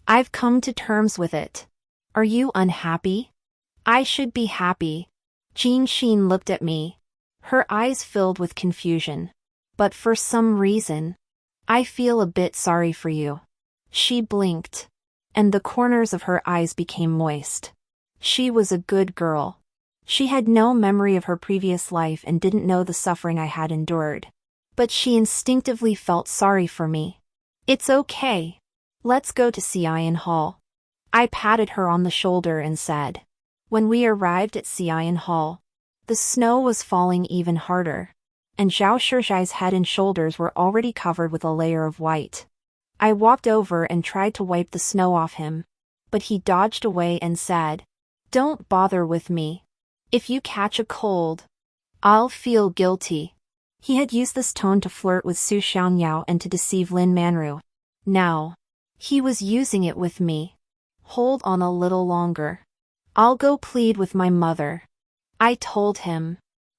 A: "I've come to terms with it. Are you unhappy?" "I should be happy." Jin Xin looked at me, her eyes filled with confusion. "But for some reason, I feel a bit sorry for you." She blinked, and the corners of her eyes became moist. She was a good girl. She had no memory of her previous life and didn't know the suffering I had endured. But she instinctively felt sorry for me. "It's okay. Let's go to Xian Hall." I patted her on the shoulder and said. When we arrived at Xian Hall, the snow was falling even harder, and Zhao Shizhai's head and shoulders were already covered with a layer of white. I walked over and tried to wipe the snow off him, but he dodged away and said, "Don't bother with me. If you catch a cold, I'll feel guilty." He had used this tone to flirt with Su Xiangyao and to deceive Lin Manru. Now, he was using it with me. "Hold on a little longer. I'll go plead with my mother," I told him.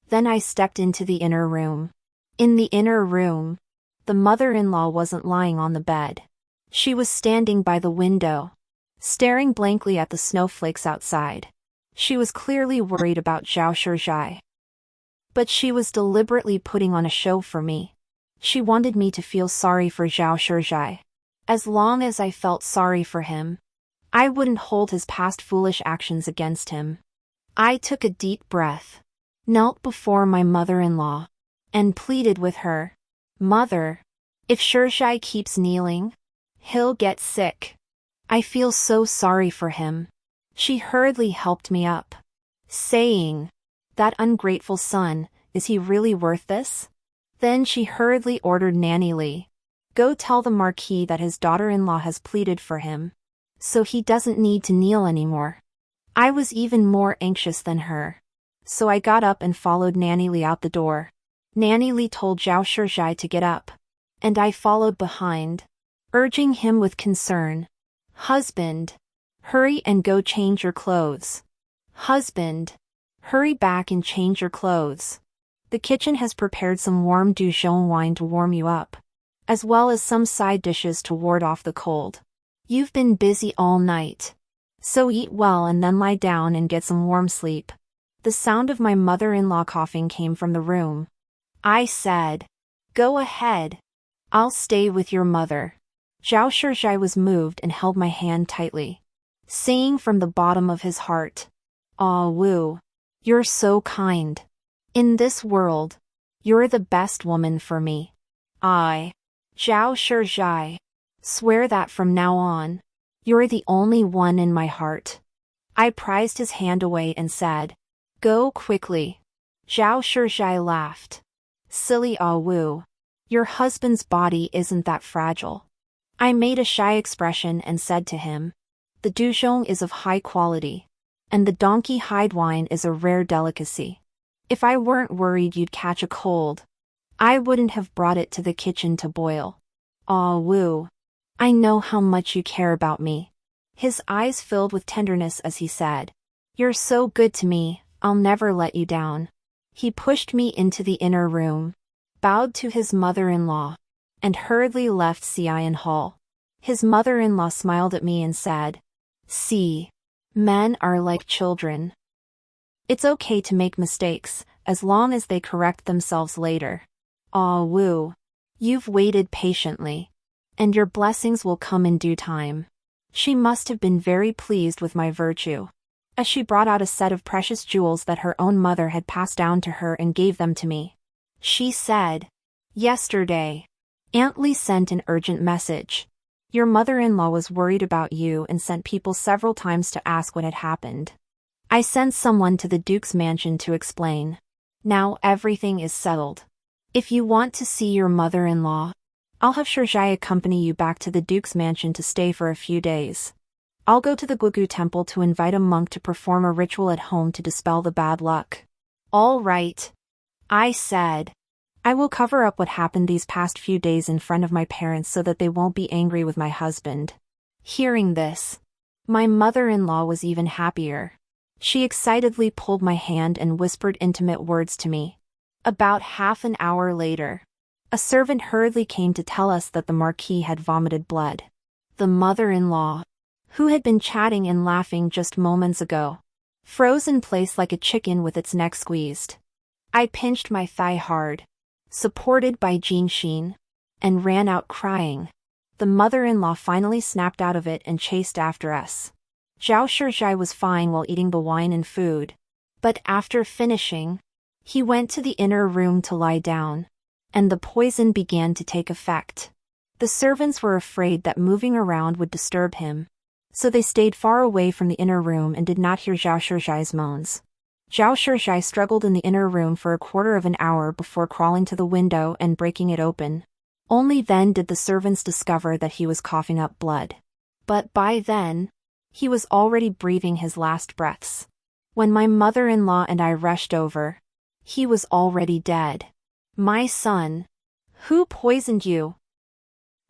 A: Then I stepped into the inner room. In the inner room, the mother-in-law wasn't lying on the bed. She was standing by the window, staring blankly at the snowflakes outside. She was clearly worried about Zhao Shizhai. But she was deliberately putting on a show for me. She wanted me to feel sorry for Zhao Shizhai. As long as I felt sorry for him, I wouldn't hold his past foolish actions against him. I took a deep breath, knelt before my mother-in-law, and pleaded with her. "Mother, if Shizhai keeps kneeling, he'll get sick. I feel so sorry for him." She hurriedly helped me up, saying, "That ungrateful son, is he really worth this?" Then she hurriedly ordered Nanny Li, "Go tell the marquis that his daughter-in-law has pleaded for him, so he doesn't need to kneel anymore." I was even more anxious than her, so I got up and followed Nanny Li out the door. Nanny Li told Zhao Shizhai to get up, and I followed behind, urging him with concern. "Husband, hurry and go change your clothes. Husband, hurry back and change your clothes. The kitchen has prepared some warm Dijon wine to warm you up, as well as some side dishes to ward off the cold. You've been busy all night, so eat well and then lie down and get some warm sleep." The sound of my mother-in-law coughing came from the room. I said, "Go ahead. I'll stay with your mother." Zhao Shizhai was moved and held my hand tightly, saying from the bottom of his heart, "Ah Wu, you're so kind. In this world, you're the best woman for me. I, Zhao Shizhai, swear that from now on, you're the only one in my heart." I prized his hand away and said, "Go quickly." Zhao Shizhai laughed. "Silly Ah Wu, your husband's body isn't that fragile." I made a shy expression and said to him, "The Dijon is of high quality, and the donkey hide wine is a rare delicacy. If I weren't worried you'd catch a cold, I wouldn't have brought it to the kitchen to boil. Ah Wu, I know how much you care about me." His eyes filled with tenderness as he said, "You're so good to me, I'll never let you down." He pushed me into the inner room, bowed to his mother-in-law, and hurriedly left Xian Hall. His mother-in-law smiled at me and said, "See, men are like children. It's okay to make mistakes, as long as they correct themselves later. Ah Wu, you've waited patiently, and your blessings will come in due time." She must have been very pleased with my virtue, as she brought out a set of precious jewels that her own mother had passed down to her and gave them to me. She said, "Yesterday, Aunt Lee sent an urgent message. Your mother-in-law was worried about you and sent people several times to ask what had happened. I sent someone to the Duke's mansion to explain. Now everything is settled. If you want to see your mother-in-law, I'll have Shurjai accompany you back to the Duke's mansion to stay for a few days. I'll go to the Gugu temple to invite a monk to perform a ritual at home to dispel the bad luck. All right, I said. I will cover up what happened these past few days in front of my parents so that they won't be angry with my husband. Hearing this, my mother-in-law was even happier. She excitedly pulled my hand and whispered intimate words to me. About half an hour later, a servant hurriedly came to tell us that the Marquis had vomited blood. The mother-in-law, who had been chatting and laughing just moments ago, froze in place like a chicken with its neck squeezed. I pinched my thigh hard, supported by Jinxin, and ran out crying. The mother-in-law finally snapped out of it and chased after us. Zhao Shizhai was fine while eating the wine and food, but after finishing, he went to the inner room to lie down, and the poison began to take effect. The servants were afraid that moving around would disturb him, so they stayed far away from the inner room and did not hear Zhao Shizhai's moans. Zhao Shizhai struggled in the inner room for a quarter of an hour before crawling to the window and breaking it open. Only then did the servants discover that he was coughing up blood. But by then, he was already breathing his last breaths. When my mother-in-law and I rushed over, he was already dead. My son, who poisoned you?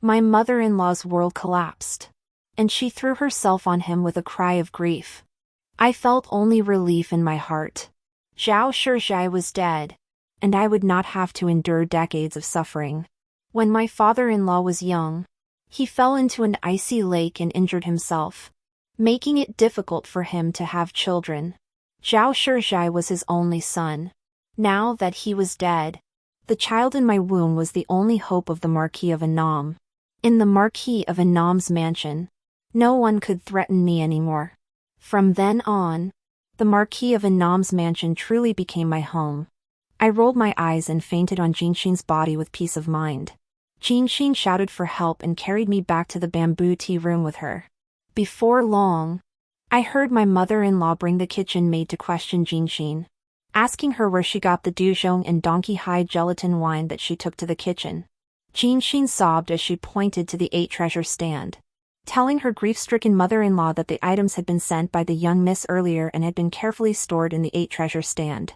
A: My mother-in-law's world collapsed, and she threw herself on him with a cry of grief. I felt only relief in my heart. Zhao Shizhai was dead, and I would not have to endure decades of suffering. When my father-in-law was young, he fell into an icy lake and injured himself, making it difficult for him to have children. Zhao Shizhai was his only son. Now that he was dead, the child in my womb was the only hope of the Marquis of Annam. In the Marquis of Annam's mansion, no one could threaten me anymore. From then on, the Marquis of Annam's mansion truly became my home. I rolled my eyes and fainted on Jinxin's body with peace of mind. Jinxin shouted for help and carried me back to the bamboo tea room with her. Before long, I heard my mother-in-law bring the kitchen maid to question Jinxin, asking her where she got the duzhong and donkey hide gelatin wine that she took to the kitchen. Jinxin sobbed as she pointed to the 8 treasure stand, telling her grief-stricken mother-in-law that the items had been sent by the young miss earlier and had been carefully stored in the 8 treasure stand.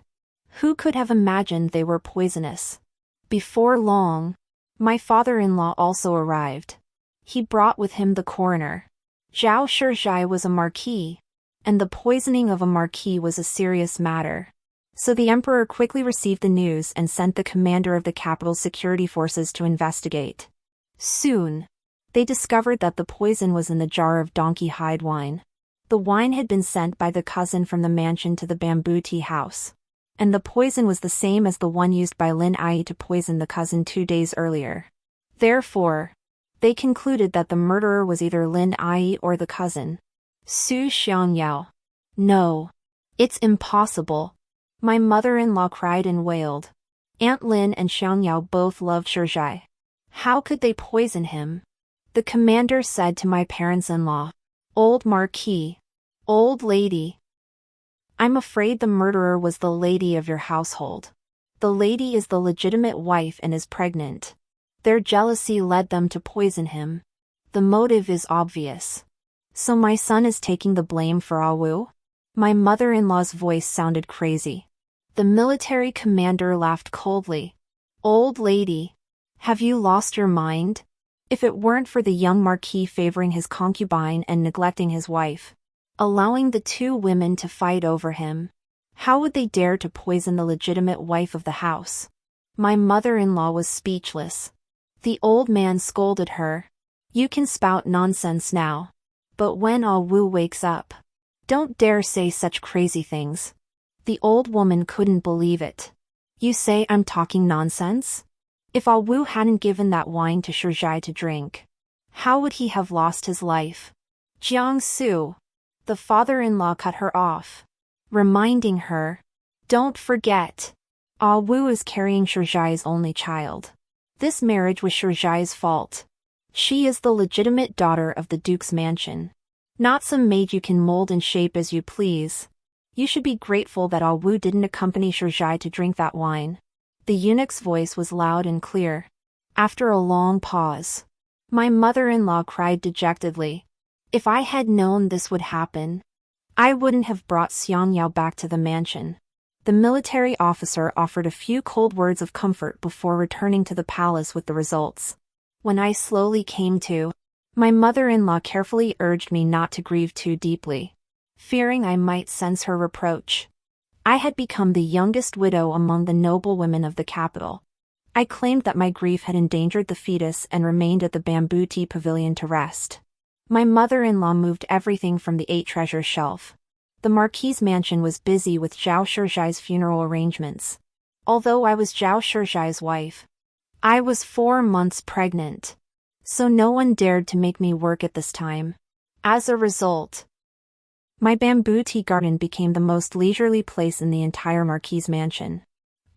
A: Who could have imagined they were poisonous? Before long, my father-in-law also arrived. He brought with him the coroner. Zhao Shizhai was a marquis, and the poisoning of a marquis was a serious matter. So the emperor quickly received the news and sent the commander of the capital's security forces to investigate. Soon, they discovered that the poison was in the jar of donkey hide wine. The wine had been sent by the cousin from the mansion to the bamboo tea house, and the poison was the same as the one used by Lin Ai to poison the cousin 2 days earlier. Therefore, they concluded that the murderer was either Lin Ai or the cousin. Su Xiangyao. No. It's impossible. My mother-in-law cried and wailed. Aunt Lin and Xiangyao both loved Shizhai. How could they poison him? The commander said to my parents-in-law, "Old Marquis, old lady. I'm afraid the murderer was the lady of your household. The lady is the legitimate wife and is pregnant. Their jealousy led them to poison him. The motive is obvious. So my son is taking the blame for Awu?" My mother-in-law's voice sounded crazy. The military commander laughed coldly. "Old lady, have you lost your mind? If it weren't for the young marquis favoring his concubine and neglecting his wife, allowing the 2 women to fight over him, how would they dare to poison the legitimate wife of the house?" My mother-in-law was speechless. The old man scolded her. "You can spout nonsense now, but when Awu wakes up, don't dare say such crazy things." The old woman couldn't believe it. "You say I'm talking nonsense? If Awu hadn't given that wine to Shizhai to drink, how would he have lost his life?" "Jiangsu." The father-in-law cut her off, reminding her, "Don't forget, Awu is carrying Shizhai's only child. This marriage was Shizhai's fault. She is the legitimate daughter of the Duke's mansion. Not some maid you can mold and shape as you please. You should be grateful that Ah Wu didn't accompany Shizhai to drink that wine. The eunuch's voice was loud and clear. After a long pause, my mother-in-law cried dejectedly. If I had known this would happen, I wouldn't have brought Xiangyao back to the mansion. The military officer offered a few cold words of comfort before returning to the palace with the results. When I slowly came to, my mother-in-law carefully urged me not to grieve too deeply, fearing I might sense her reproach. I had become the youngest widow among the noble women of the capital. I claimed that my grief had endangered the fetus and remained at the bamboo tea pavilion to rest. My mother-in-law moved everything from the 8 treasure shelf. The Marquis's mansion was busy with Zhao Shizhai's funeral arrangements. Although I was Zhao Shizhai's wife, I was 4 months pregnant, so no one dared to make me work at this time. As a result, my bamboo tea garden became the most leisurely place in the entire Marquis's mansion.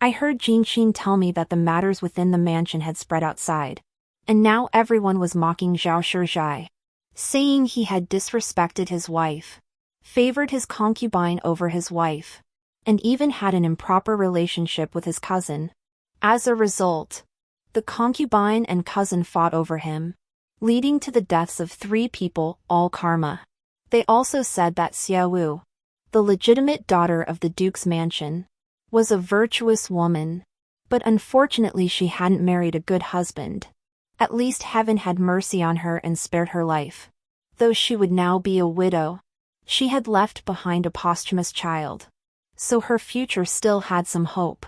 A: I heard Jinxin tell me that the matters within the mansion had spread outside, and now everyone was mocking Zhao Shizhai, saying he had disrespected his wife, favored his concubine over his wife, and even had an improper relationship with his cousin. As a result, the concubine and cousin fought over him, leading to the deaths of 3 people, all karma. They also said that Xiaowu, the legitimate daughter of the Duke's mansion, was a virtuous woman, but unfortunately she hadn't married a good husband. At least heaven had mercy on her and spared her life. Though she would now be a widow, she had left behind a posthumous child, so her future still had some hope.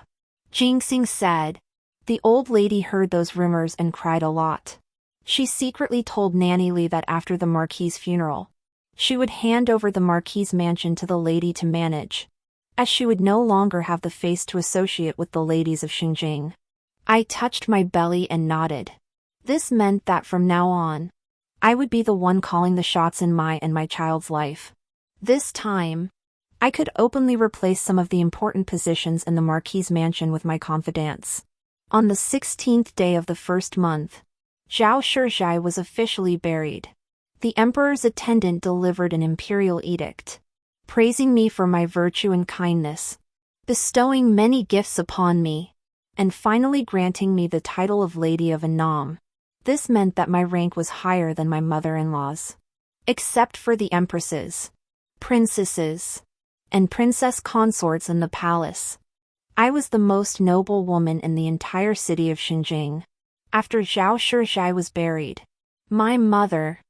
A: Jinxing said. The old lady heard those rumors and cried a lot. She secretly told Nanny Li that after the Marquis's funeral, she would hand over the Marquis's mansion to the lady to manage, as she would no longer have the face to associate with the ladies of Xinjiang. I touched my belly and nodded. This meant that from now on, I would be the one calling the shots in my and my child's life. This time, I could openly replace some of the important positions in the Marquis's mansion with my confidants. On the 16th day of the first month, Zhao Shizhai was officially buried. The emperor's attendant delivered an imperial edict, praising me for my virtue and kindness, bestowing many gifts upon me, and finally granting me the title of Lady of Annam. This meant that my rank was higher than my mother-in-law's. Except for the empresses, princesses, and princess consorts in the palace, I was the most noble woman in the entire city of Xinjiang. After Zhao Shizhai was buried, my mother,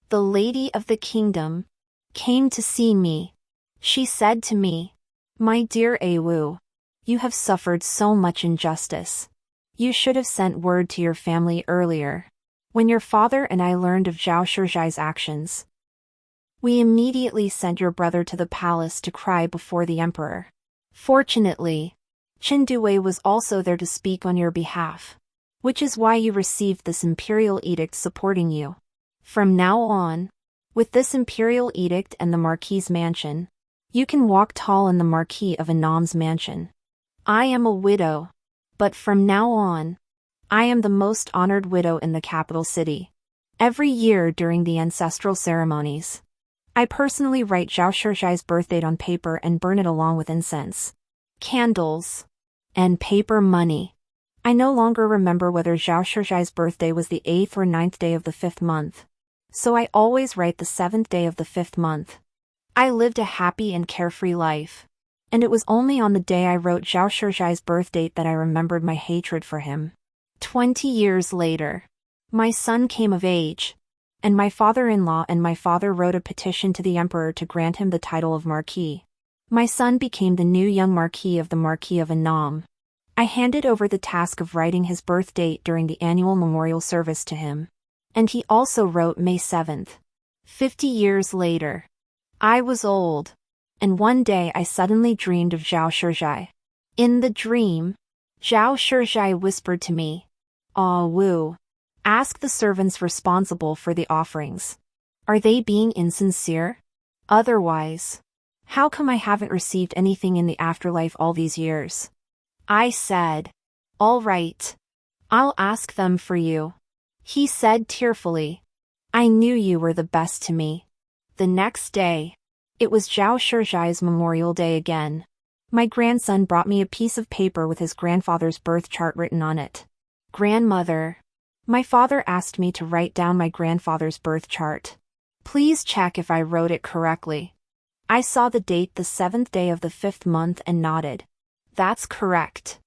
A: the lady of the kingdom, came to see me. She said to me, "My dear Awu, you have suffered so much injustice. You should have sent word to your family earlier. When your father and I learned of Zhao Shizhai's actions, we immediately sent your brother to the palace to cry before the emperor. Fortunately, Qin Dui was also there to speak on your behalf, which is why you received this imperial edict supporting you. From now on, with this imperial edict and the Marquis's mansion, you can walk tall in the Marquis of Annam's mansion. I am a widow, but from now on, I am the most honored widow in the capital city. Every year during the ancestral ceremonies, I personally write Zhao Shizhai's birth date on paper and burn it along with incense, candles, and paper money. I no longer remember whether Zhao Shizhai's birthday was the 8th or 9th day of the 5th month, so I always write the 7th day of the 5th month. I lived a happy and carefree life, and it was only on the day I wrote Zhao Shizhai's birth date that I remembered my hatred for him. 20 years later, my son came of age, and my father-in-law and my father wrote a petition to the emperor to grant him the title of Marquis. My son became the new young Marquis of the Marquis of Annam. I handed over the task of writing his birth date during the annual memorial service to him, and he also wrote May 7th. 50 years later, I was old, and one day I suddenly dreamed of Zhao Shizhai. In the dream, Zhao Shizhai whispered to me, "Ah Wu, ask the servants responsible for the offerings. Are they being insincere? Otherwise, how come I haven't received anything in the afterlife all these years?" I said, "All right. I'll ask them for you." He said tearfully. I knew you were the best to me. The next day. It was Zhao Shizhai's Memorial Day again. My grandson brought me a piece of paper with his grandfather's birth chart written on it. Grandmother. My father asked me to write down my grandfather's birth chart. Please check if I wrote it correctly. I saw the date, the 7th day of the 5th month, and nodded. That's correct.